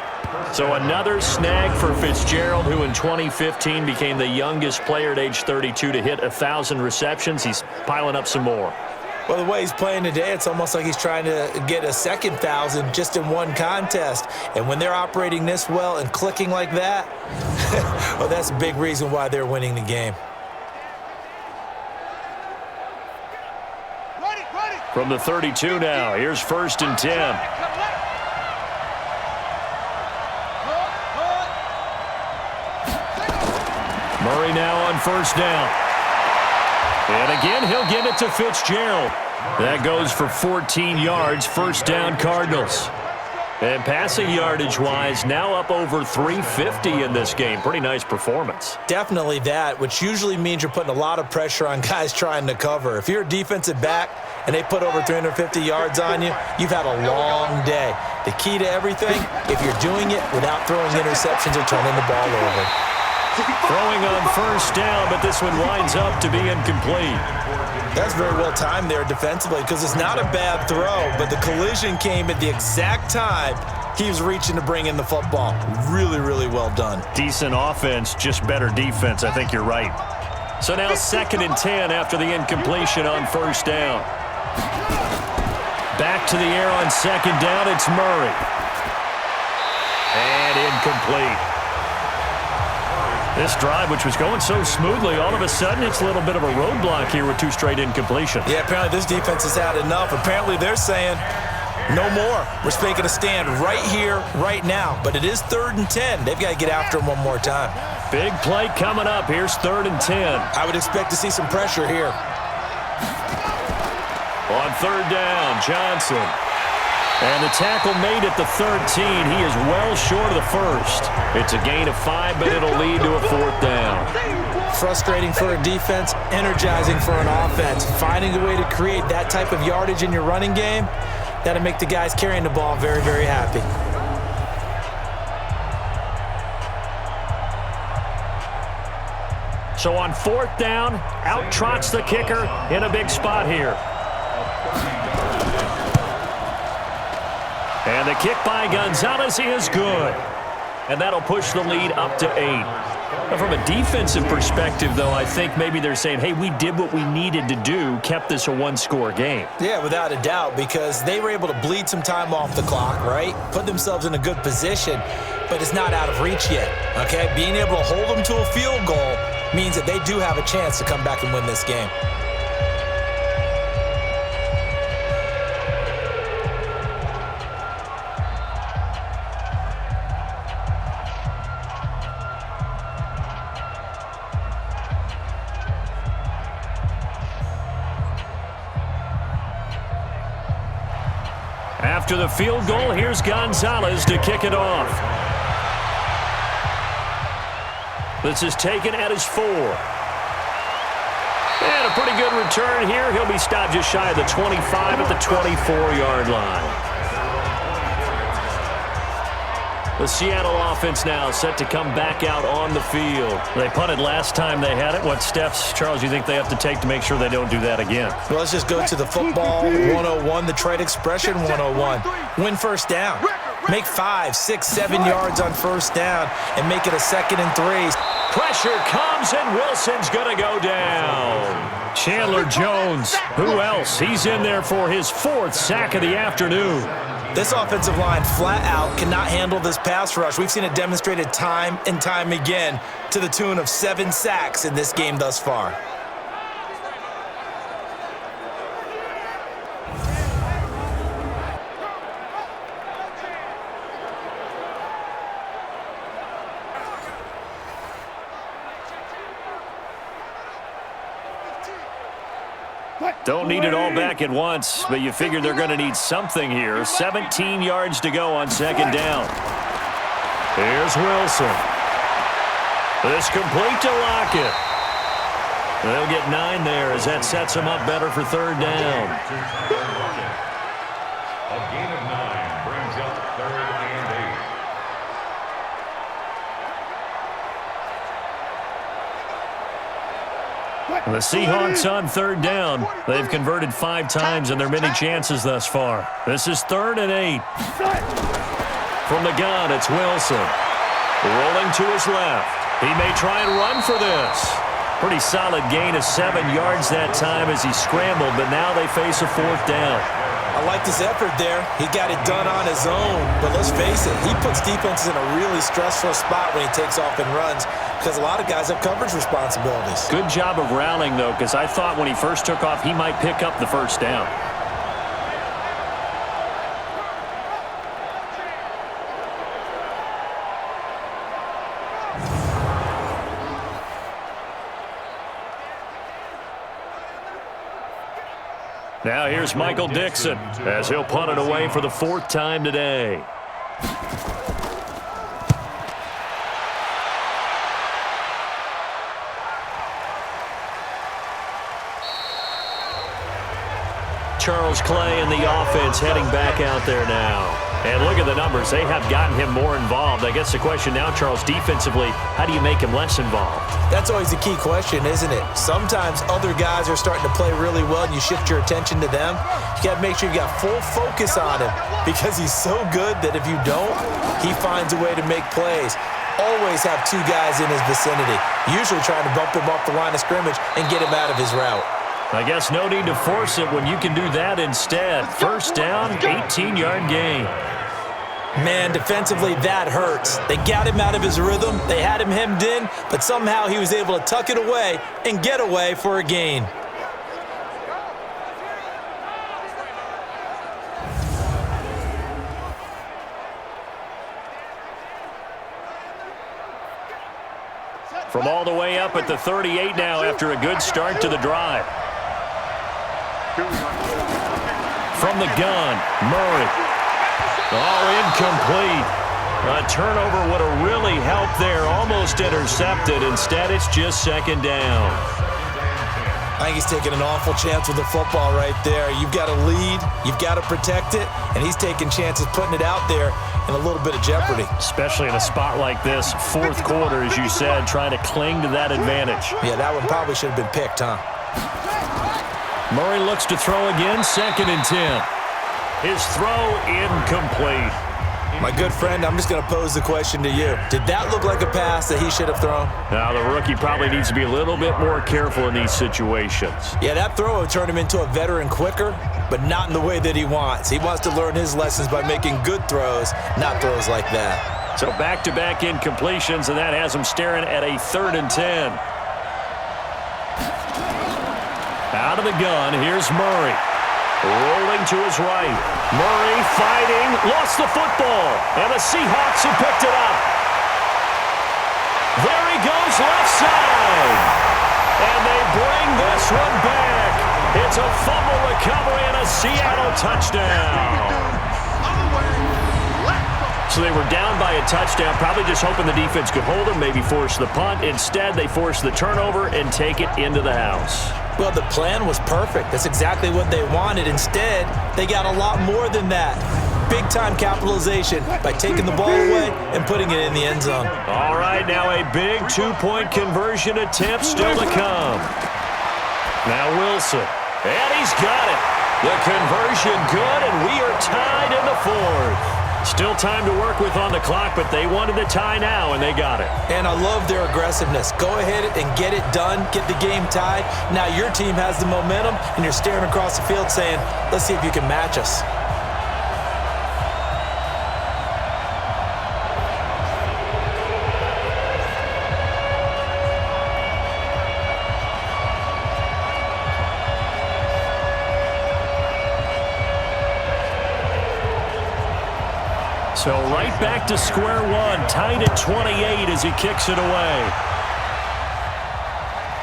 Speaker 2: So another snag for Fitzgerald, who in 2015 became the youngest player at age 32 to hit 1,000 receptions. He's piling up some more.
Speaker 3: Well, the way he's playing today, it's almost like he's trying to get a second 1,000 just in one contest. And when they're operating this well and clicking like that, well, that's a big reason why they're winning the game.
Speaker 2: From the 32 now, here's 1st and 10. Murray now on first down. And again, he'll give it to Fitzgerald. That goes for 14 yards, 1st down Cardinals. And passing yardage-wise, now up over 350 in this game. Pretty nice performance.
Speaker 3: Definitely that, which usually means you're putting a lot of pressure on guys trying to cover. If you're a defensive back and they put over 350 yards on you, you've had a long day. The key to everything, if you're doing it without throwing interceptions or turning the ball over.
Speaker 2: Throwing on first down, but this one winds up to be incomplete.
Speaker 3: That's very well timed there defensively because it's not a bad throw, but the collision came at the exact time he was reaching to bring in the football. Really, really well done.
Speaker 2: Decent offense, just better defense. I think you're right. So now 2nd and 10 after the incompletion on first down. Back to the air on 2nd down, it's Murray. And incomplete. This drive, which was going so smoothly, all of a sudden it's a little bit of a roadblock here with 2 straight incompletions.
Speaker 3: Yeah, apparently this defense has had enough. Apparently they're saying, no more. We're making a stand right here, right now. But it is 3rd and 10. They've got to get after him one more time.
Speaker 2: Big play coming up. Here's 3rd and 10.
Speaker 3: I would expect to see some pressure here.
Speaker 2: On 3rd down, Johnson. And the tackle made at the 13. He is well short of the first. It's a gain of 5, but it'll lead to a 4th down.
Speaker 3: Frustrating for a defense, energizing for an offense. Finding a way to create that type of yardage in your running game, that'll make the guys carrying the ball very, very happy.
Speaker 2: So on 4th down, out trots the kicker in a big spot here. And the kick by Gonzalez is good. And that'll push the lead up to 8. Now, from a defensive perspective, though, I think maybe they're saying, hey, we did what we needed to do, kept this a one-score game.
Speaker 3: Yeah, without a doubt, because they were able to bleed some time off the clock, right? Put themselves in a good position, but it's not out of reach yet, okay? Being able to hold them to a field goal means that they do have a chance to come back and win this game.
Speaker 2: After the field goal, here's Gonzalez to kick it off. This is taken at his 4. And a pretty good return here. He'll be stopped just shy of the 25 at the 24-yard line. The Seattle offense now set to come back out on the field. They punted last time they had it. What steps, Charles, do you think they have to take to make sure they don't do that again?
Speaker 3: Well, let's just go to the football 101, the trade expression 101. Win first down. Make 5, 6, 7 yards on first down and make it a 2nd and 3.
Speaker 2: Pressure comes, and Wilson's going to go down. Chandler Jones, who else? He's in there for his 4th sack of the afternoon.
Speaker 3: This offensive line flat out cannot handle this pass rush. We've seen it demonstrated time and time again to the tune of 7 sacks in this game thus far.
Speaker 2: Don't need it all back at once, but you figure they're going to need something here. 17 yards to go on 2nd down. Here's Wilson. This complete to Lockett. They'll get 9 there as that sets them up better for 3rd down.
Speaker 5: A gain of 9 brings up 3rd and 8.
Speaker 2: The Seahawks on 3rd down. They've converted 5 times in their many chances thus far. This is 3rd and 8. From the gun, it's Wilson. Rolling to his left. He may try and run for this. Pretty solid gain of 7 yards that time as he scrambled, but now they face a 4th down.
Speaker 3: I like this effort there. He got it done on his own, but let's face it, he puts defenses in a really stressful spot when he takes off and runs because a lot of guys have coverage responsibilities.
Speaker 2: Good job of rallying, though, because I thought when he first took off, he might pick up the 1st down. Now here's Michael Dixon as he'll punt it away for the 4th time today. Charles Clay and the offense heading back out there now. And look at the numbers. They have gotten him more involved. I guess the question now, Charles, defensively, how do you make him less involved?
Speaker 3: That's always a key question, isn't it? Sometimes other guys are starting to play really well and you shift your attention to them. You got to make sure you got full focus on him because he's so good that if you don't, he finds a way to make plays. Always have 2 guys in his vicinity, usually trying to bump him off the line of scrimmage and get him out of his route.
Speaker 2: I guess no need to force it when you can do that instead. 1st down, 18-yard gain.
Speaker 3: Man, defensively, that hurts. They got him out of his rhythm. They had him hemmed in, but somehow he was able to tuck it away and get away for a gain.
Speaker 2: From all the way up at the 38 now after a good start to the drive. From the gun, Murray. All incomplete. A turnover would have really helped there. Almost intercepted. Instead, it's just 2nd down.
Speaker 3: I think he's taking an awful chance with the football right there. You've got to lead. You've got to protect it. And he's taking chances putting it out there. in a little bit of jeopardy.
Speaker 2: Especially in a spot like this, fourth quarter, as you said, trying to cling to that advantage.
Speaker 3: Yeah, that one probably should have been picked, huh?
Speaker 2: Murray looks to throw again, 2nd and 10. His throw incomplete.
Speaker 3: My good friend, I'm just going to pose the question to you. Did that look like a pass that he should have thrown?
Speaker 2: Now, the rookie probably needs to be a little bit more careful in these situations.
Speaker 3: Yeah, that throw would turn him into a veteran quicker, but not in the way that he wants. He wants to learn his lessons by making good throws, not throws like that.
Speaker 2: So back-to-back incompletions, and that has him staring at a 3rd and 10. Out of the gun, here's Murray. Rolling to his right. Murray fighting, lost the football, and the Seahawks have picked it up. There he goes, left side. And they bring this one back. It's a fumble recovery and a Seattle touchdown. So they were down by a touchdown, probably just hoping the defense could hold them, maybe force the punt. Instead, they force the turnover and take it into the house.
Speaker 3: Well, the plan was perfect. That's exactly what they wanted. Instead, they got a lot more than that. Big-time capitalization by taking the ball away and putting it in the end zone.
Speaker 2: All right, now a big two-point conversion attempt still to come. Now Wilson, and he's got it. The conversion good, and we are tied in the 4th. Still time to work with on the clock, but they wanted the tie now, and they got it.
Speaker 3: And I love their aggressiveness. Go ahead and get it done, get the game tied. Now your team has the momentum, and you're staring across the field saying, let's see if you can match us.
Speaker 2: So right back to square one, tied at 28 as he kicks it away.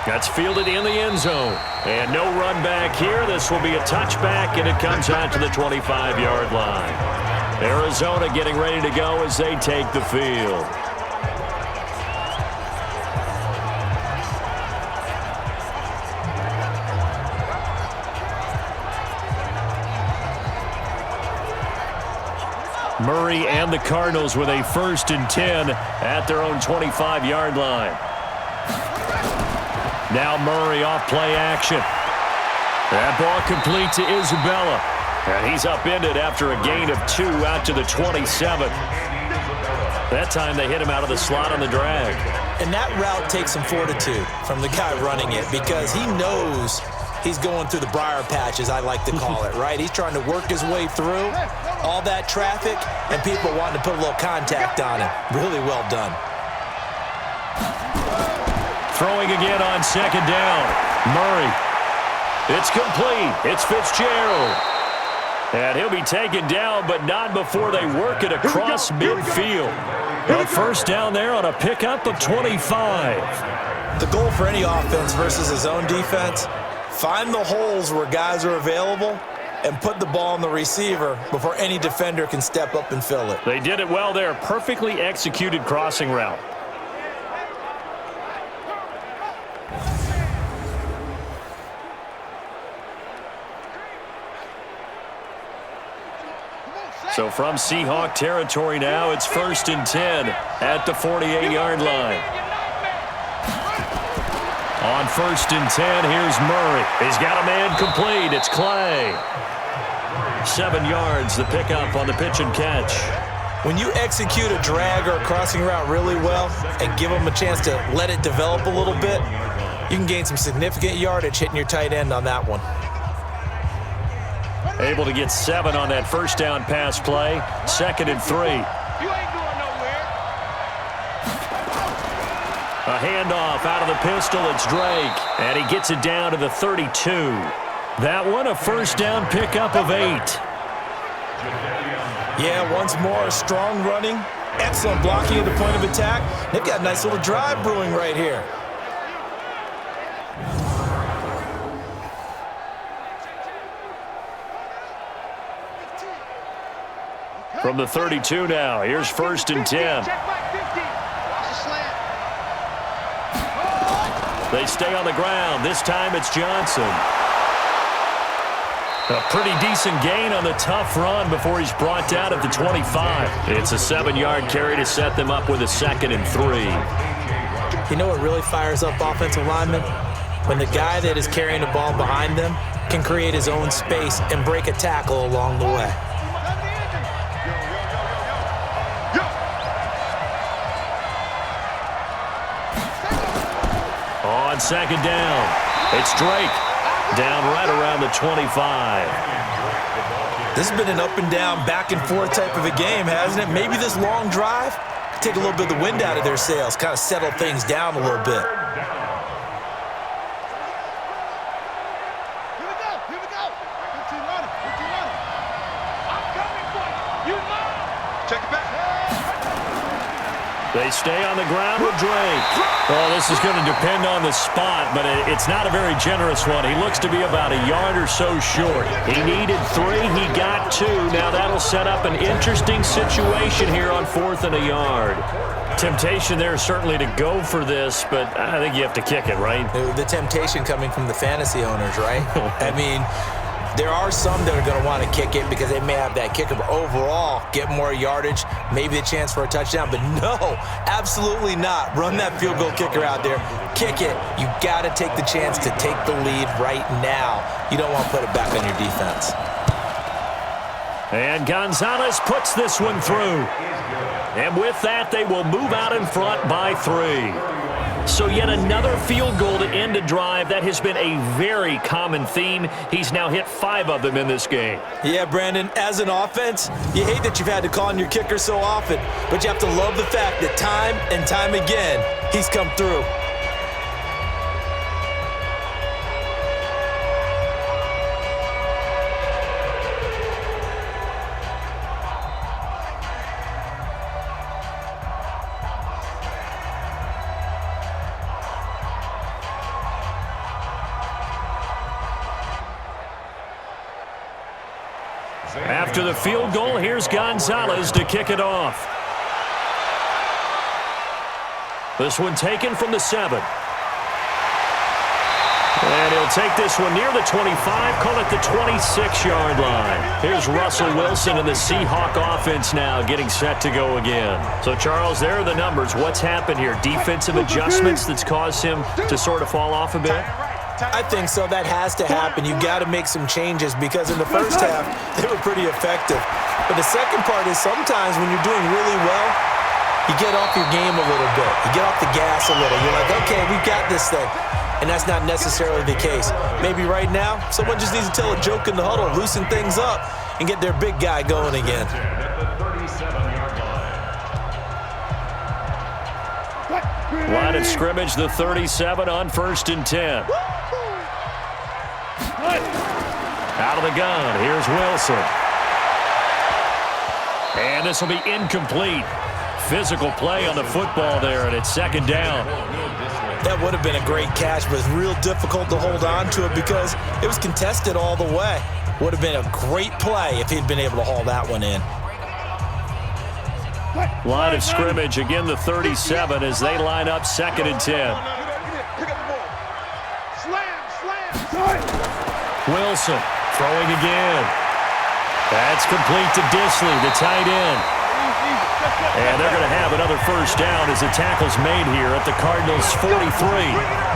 Speaker 2: That's fielded in the end zone. And no run back here. This will be a touchback, and it comes out to the 25-yard line. Arizona getting ready to go as they take the field. Murray and the Cardinals with a 1st and 10 at their own 25-yard line. Now Murray off play action. That ball complete to Isabella. And he's upended after a gain of 2 out to the 27. That time they hit him out of the slot on the drag.
Speaker 3: And that route takes some fortitude from the guy running it because he knows he's going through the briar patch, as I like to call it, right? He's trying to work his way through all that traffic and people wanting to put a little contact on him. Really well done.
Speaker 2: Throwing again on 2nd down. Murray. It's complete. It's Fitzgerald. And he'll be taken down, but not before they work it across midfield. A 1st down there on a pickup of 25.
Speaker 3: The goal for any offense versus his own defense, find the holes where guys are available and put the ball on the receiver before any defender can step up and fill it.
Speaker 2: They did it well there. Perfectly executed crossing route. So from Seahawk territory now, it's 1st and 10 at the 48-yard line. On 1st and 10, here's Murray. He's got a man complete. It's Clay. 7 yards, the pickup on the pitch and catch.
Speaker 3: When you execute a drag or a crossing route really well and give them a chance to let it develop a little bit, you can gain some significant yardage hitting your tight end on that one.
Speaker 2: Able to get 7 on that 1st down pass play. 2nd and 3.
Speaker 4: You ain't going nowhere.
Speaker 2: A handoff out of the pistol. It's Drake. And he gets it down to the 32. That one a 1st down pickup of 8.
Speaker 3: Yeah, once more, strong running, excellent blocking at the point of attack. They've got a nice little drive brewing right here.
Speaker 2: From the 32 now, here's 1st and 10. They stay on the ground. This time it's Johnson. A pretty decent gain on the tough run before he's brought down at the 25. It's a 7-yard carry to set them up with a 2nd and 3.
Speaker 3: You know what really fires up offensive linemen? When the guy that is carrying the ball behind them can create his own space and break a tackle along the way.
Speaker 2: On 2nd down, it's Drake. Down right around the 25.
Speaker 3: This has been an up and down, back and forth type of a game, hasn't it? Maybe this long drive could take a little bit of the wind out of their sails, kind of settle things down a little bit.
Speaker 4: Here we go. Good team running. I'm coming for you. You know. Check it back.
Speaker 2: They stay on the ground with Drake. Well, this is going to depend on the spot, but it's not a very generous one. He looks to be about a yard or so short. He needed 3. He got 2. Now that'll set up an interesting situation here on 4th and a yard. Temptation there certainly to go for this, but I think you have to kick it, right?
Speaker 3: The temptation coming from the fantasy owners, right? I mean, there are some that are going to want to kick it because they may have that kicker, but overall, get more yardage, maybe a chance for a touchdown. But no, absolutely not. Run that field goal kicker out there. Kick it. You got to take the chance to take the lead right now. You don't want to put it back on your defense.
Speaker 2: And Gonzalez puts this one through. And with that, they will move out in front by 3. So yet another field goal to end a drive. That has been a very common theme. He's now hit 5 of them in this game.
Speaker 3: Yeah, Brandon, as an offense, you hate that you've had to call on your kicker so often, but you have to love the fact that time and time again, he's come through.
Speaker 2: After the field goal, here's Gonzalez to kick it off. This one taken from the 7. And he'll take this one near the 25, call it the 26-yard line. Here's Russell Wilson and the Seahawk offense now getting set to go again. So, Charles, there are the numbers. What's happened here? Defensive adjustments that's caused him to sort of fall off a bit?
Speaker 3: I think so. That has to happen. You've got to make some changes because in the first half, they were pretty effective. But the second part is sometimes when you're doing really well, you get off your game a little bit. You get off the gas a little. You're like, okay, we've got this thing. And that's not necessarily the case. Maybe right now, someone just needs to tell a joke in the huddle, loosen things up, and get their big guy going again.
Speaker 2: Line of scrimmage, the 37 on 1st and 10. Out of the gun, here's Wilson. And this will be incomplete. Physical play on the football there, and it's 2nd down.
Speaker 3: That would have been a great catch, but it's real difficult to hold on to it because it was contested all the way. Would have been a great play if he'd been able to haul that one in.
Speaker 2: Line of scrimmage, again the 37 as they line up 2nd and 10. Wilson throwing again. That's complete to Disley, the tight end. And they're going to have another 1st down as the tackle's made here at the Cardinals' 43.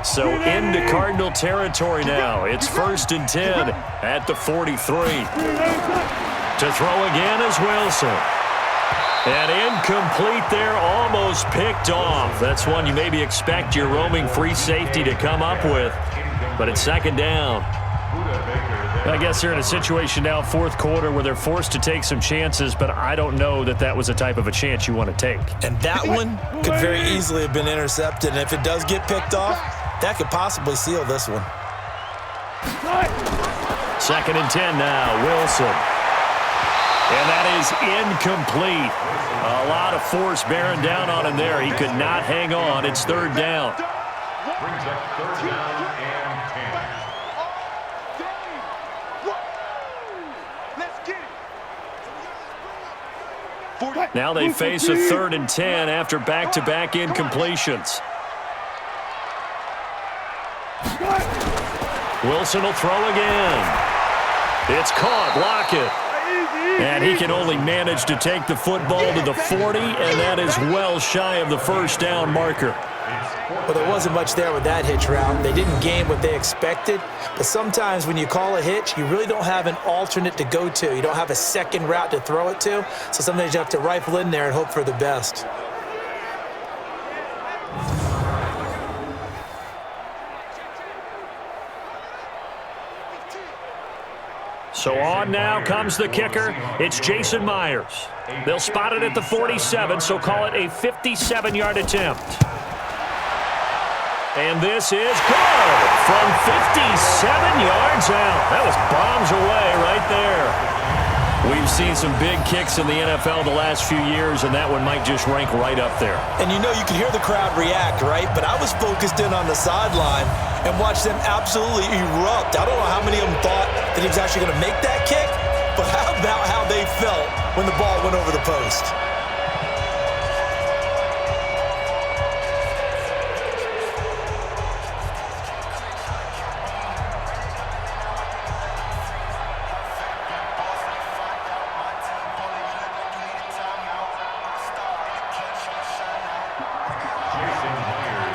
Speaker 2: So into Cardinal territory now. It's 1st and 10 at the 43. To throw again is Wilson. And incomplete there, almost picked off. That's one you maybe expect your roaming free safety to come up with. But it's 2nd down. I guess they're in a situation now, 4th quarter, where they're forced to take some chances, but I don't know that that was the type of a chance you want to take.
Speaker 3: And that one could very easily have been intercepted. And if it does get picked off, that could possibly seal this one.
Speaker 2: 2nd and 10 now, Wilson. And that is incomplete. A lot of force bearing down on him there. He could not hang on. It's third down.
Speaker 5: Brings up third down and 10.
Speaker 2: Now they face a 3rd and 10 after back-to-back incompletions. Wilson will throw again. It's caught. Lockett. And he can only manage to take the football to the 40, and that is well shy of the first down marker.
Speaker 3: Well, there wasn't much there with that hitch route. They didn't gain what they expected. But sometimes when you call a hitch, you really don't have an alternate to go to. You don't have a second route to throw it to. So sometimes you have to rifle in there and hope for the best.
Speaker 2: So on now comes the kicker. It's Jason Myers. They'll spot it at the 47, so call it a 57-yard attempt. And this is good from 57 yards out. That was bombs away right there. We've seen some big kicks in the NFL the last few years, and that one might just rank right up there.
Speaker 3: And you know you can hear the crowd react, right? But I was focused in on the sideline and watched them absolutely erupt. I don't know how many of them thought that he was actually going to make that kick, but how about how they felt when the ball went over the post?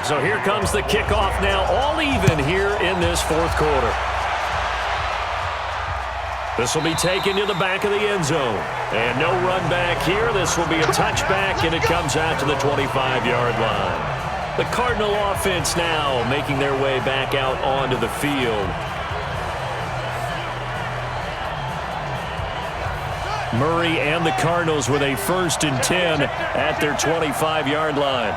Speaker 2: So here comes the kickoff now, all even here in this fourth quarter. This will be taken to the back of the end zone. And no run back here. This will be a touchback, and it comes out to the 25-yard line. The Cardinal offense now making their way back out onto the field. Murray and the Cardinals with a 1st and 10 at their 25-yard line.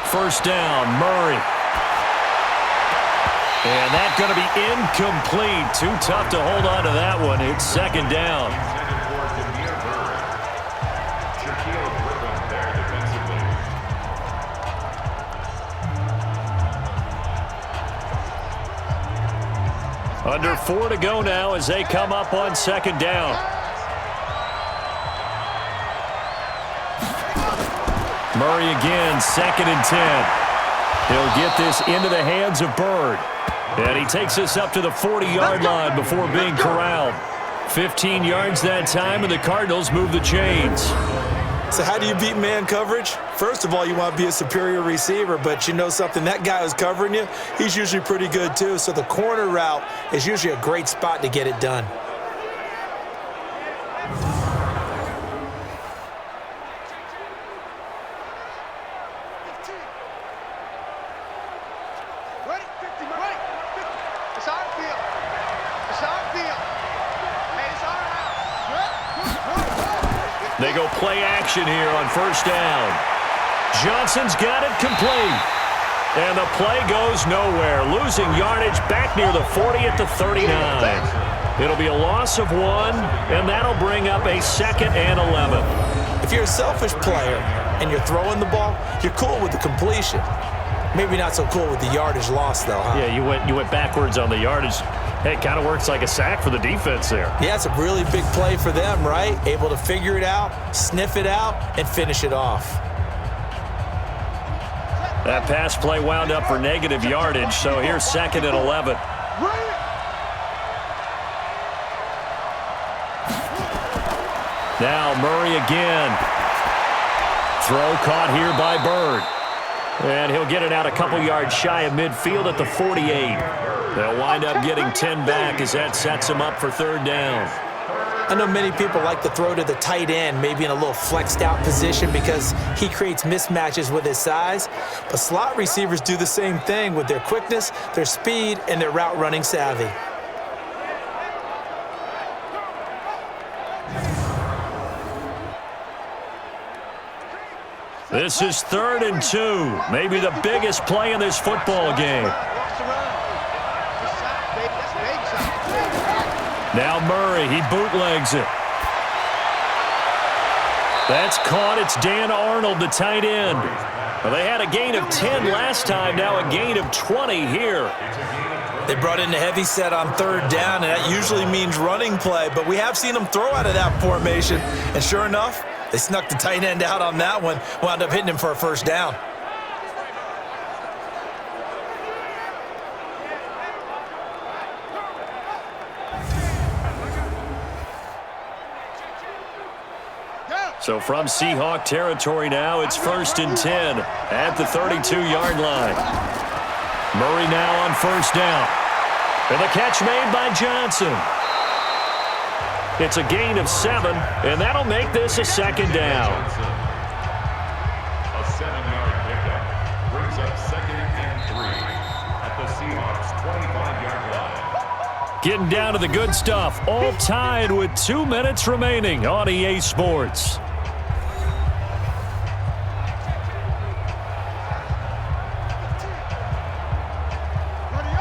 Speaker 2: First down, Murray. And that's going to be incomplete. Too tough to hold on to that one. It's second down. Under 4 to go now as they come up on second down. Murray again, 2nd and 10. He'll get this into the hands of Bird. And he takes this up to the 40-yard line before being corralled. 15 yards that time, and the Cardinals move the chains.
Speaker 3: So how do you beat man coverage? First of all, you want to be a superior receiver, but you know something, that guy who's covering you, he's usually pretty good too. So the corner route is usually a great spot to get it done.
Speaker 2: They go play action here on first down. Johnson's got it complete. And the play goes nowhere. Losing yardage back near the 40 at the 39. It'll be a loss of 1, and that'll bring up a 2nd and 11.
Speaker 3: If you're a selfish player and you're throwing the ball, you're cool with the completion. Maybe not so cool with the yardage loss, though, huh?
Speaker 2: Yeah, you went backwards on the yardage. Hey, it kind of works like a sack for the defense there.
Speaker 3: Yeah, it's a really big play for them, right? Able to figure it out, sniff it out, and finish it off.
Speaker 2: That pass play wound up for negative yardage, so here's 2nd and 11. Now Murray again. Throw caught here by Bird. And he'll get it out a couple yards shy of midfield at the 48. They'll wind up getting 10 back as that sets him up for third down.
Speaker 3: I know many people like to throw to the tight end, maybe in a little flexed out position because he creates mismatches with his size. But slot receivers do the same thing with their quickness, their speed, and their route running savvy.
Speaker 2: This is 3rd and 2, maybe the biggest play in this football game. Now Murray, he bootlegs it. That's caught. It's Dan Arnold, the tight end. Well, they had a gain of 10 last time, now a gain of 20 here.
Speaker 3: They brought in the heavy set on third down, and that usually means running play, but we have seen them throw out of that formation, and sure enough, they snuck the tight end out on that one, wound up hitting him for a first down.
Speaker 2: So from Seahawk territory now, it's 1st and 10 at the 32-yard line. Murray now on first down. And the catch made by Johnson. It's a gain of 7, and that'll make this a second down.
Speaker 5: A 7-yard pickup brings up 2nd and 3 at the Seahawks 25-yard line.
Speaker 2: Getting down to the good stuff, all tied with 2 minutes remaining on EA Sports.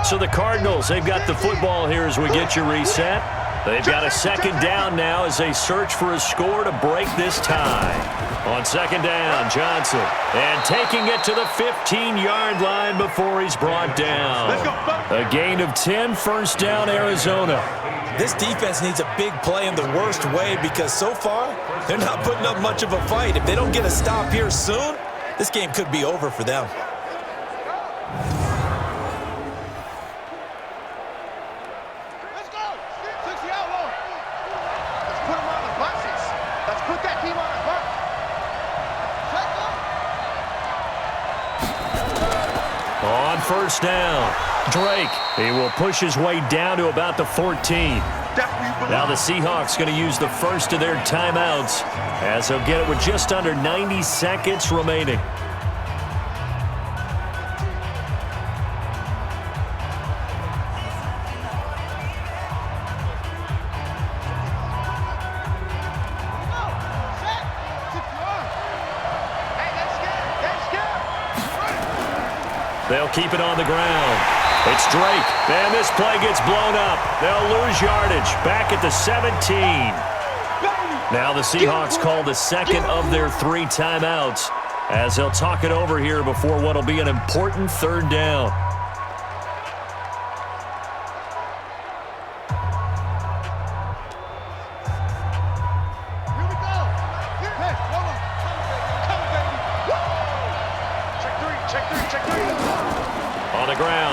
Speaker 2: So the Cardinals, they've got the football here as we get you reset. They've got a second down now as they search for a score to break this tie. On second down, Johnson. And taking it to the 15-yard line before he's brought down. A gain of 10, first down, Arizona.
Speaker 3: This defense needs a big play in the worst way because so far, they're not putting up much of a fight. If they don't get a stop here soon, this game could be over for them.
Speaker 2: On first down, Drake, he will push his way down to about the 14. Now the Seahawks going to use the first of their timeouts as they'll get it with just under 90 seconds remaining. They'll keep it on the ground. It's Drake, and this play gets blown up. They'll lose yardage back at the 17. Now the Seahawks call the second of their 3 timeouts as they'll talk it over here before what will be an important third down.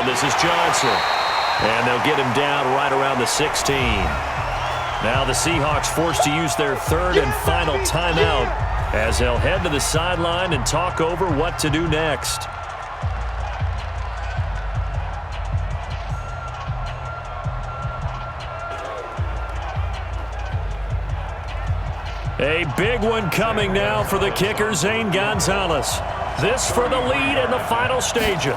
Speaker 2: This is Johnson, and they'll get him down right around the 16. Now the Seahawks forced to use their third and final timeout as they'll head to the sideline and talk over what to do next. A big one coming now for the kicker, Zane Gonzalez. This for the lead in the final stages.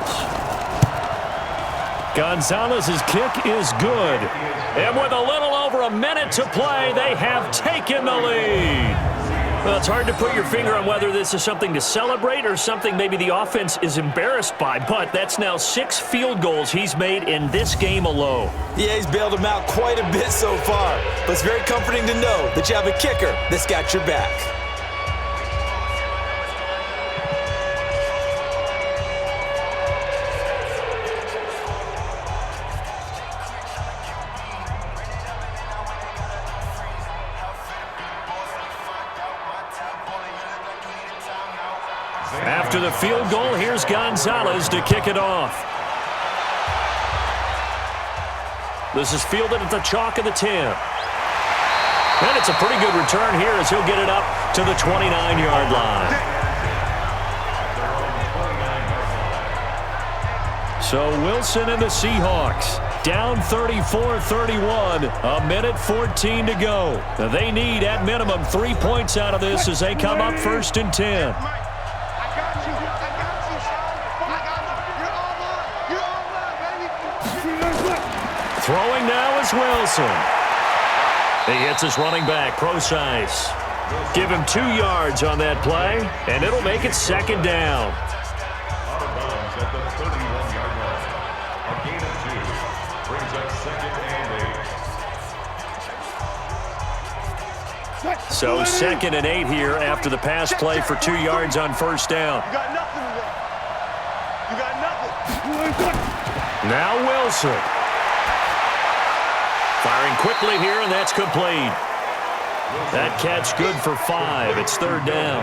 Speaker 2: Gonzalez's kick is good. And with a little over a minute to play, they have taken the lead. Well, it's hard to put your finger on whether this is something to celebrate or something maybe the offense is embarrassed by, but that's now 6 field goals he's made in this game alone.
Speaker 3: Yeah, he's bailed him out quite a bit so far, but it's very comforting to know that you have a kicker that's got your back.
Speaker 2: After the field goal, here's Gonzalez to kick it off. This is fielded at the chalk of the 10. And it's a pretty good return here as he'll get it up to the 29-yard line. So Wilson and the Seahawks down 34-31, a minute 14 to go. Now they need at minimum 3 points out of this as they come up 1st and 10. Throwing now is Wilson. He hits his running back, Procise. Give him 2 yards on that play, and it'll make it second down.
Speaker 5: Out of bounds at the 31-yard line. A gain of 2 brings up 2nd and 8.
Speaker 2: So 2nd and 8 here after the pass play for 2 yards on first down.
Speaker 4: You got nothing today. You got nothing.
Speaker 2: Now Wilson. Firing quickly here, and that's complete. That catch good for 5. It's 3rd down.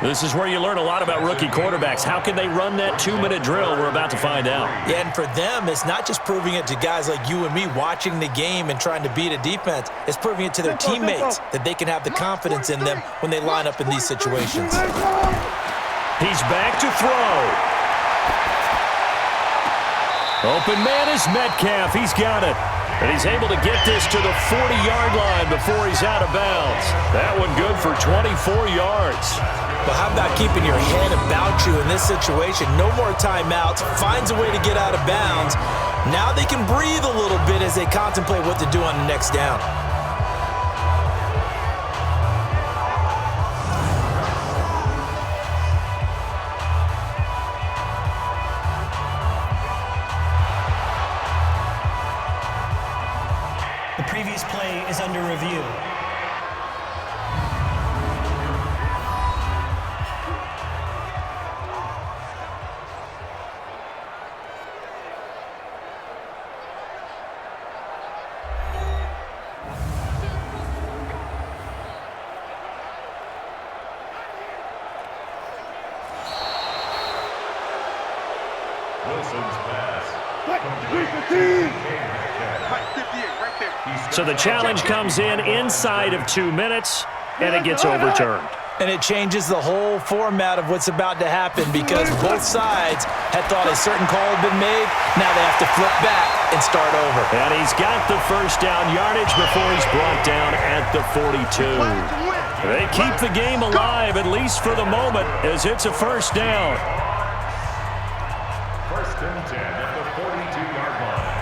Speaker 2: This is where you learn a lot about rookie quarterbacks. How can they run that 2-minute drill? We're about to find out.
Speaker 3: Yeah, and for them, it's not just proving it to guys like you and me watching the game and trying to beat a defense. It's proving it to their teammates that they can have the confidence in them when they line up in these situations.
Speaker 2: He's back to throw. Open man is Metcalf. He's got it. And he's able to get this to the 40-yard line before he's out of bounds. That one good for 24 yards.
Speaker 3: But how about keeping your head about you in this situation? No more timeouts. Finds a way to get out of bounds. Now they can breathe a little bit as they contemplate what to do on the next down.
Speaker 6: The previous play is under review.
Speaker 5: Wilson's pass.
Speaker 2: So the challenge comes in inside of 2 minutes, and it gets overturned.
Speaker 3: And it changes the whole format of what's about to happen because both sides had thought a certain call had been made. Now they have to flip back and start over.
Speaker 2: And he's got the first down yardage before he's brought down at the 42. They keep the game alive, at least for the moment, as it's a first down.
Speaker 5: 1st and 10 at the 42-yard line.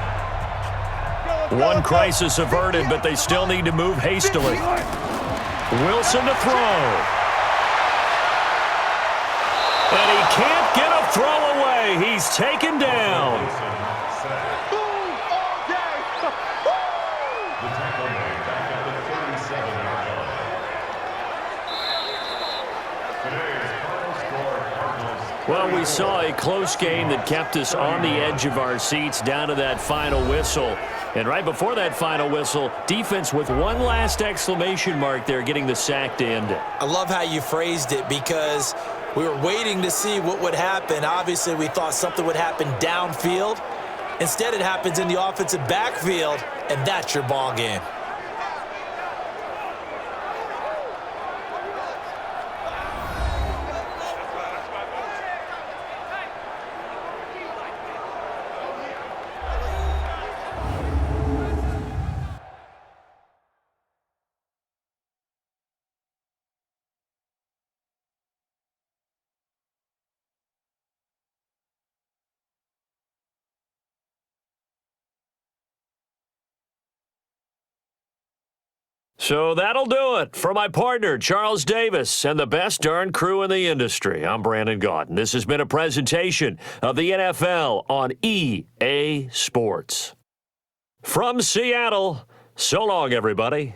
Speaker 2: One crisis averted, but they still need to move hastily. Wilson to throw. And he can't get a throw away. He's taken down.
Speaker 5: The tackle made back at the 37-yard line. Today's final score, Cardinals.
Speaker 2: Well, we saw a close game that kept us on the edge of our seats down to that final whistle. And right before that final whistle, defense with one last exclamation mark there, getting the sack to end it.
Speaker 3: I love how you phrased it because we were waiting to see what would happen. Obviously, we thought something would happen downfield. Instead, it happens in the offensive backfield, and that's your ball game.
Speaker 2: So that'll do it for my partner, Charles Davis, and the best darn crew in the industry. I'm Brandon Gaunt, and this has been a presentation of the NFL on EA Sports. From Seattle, so long, everybody.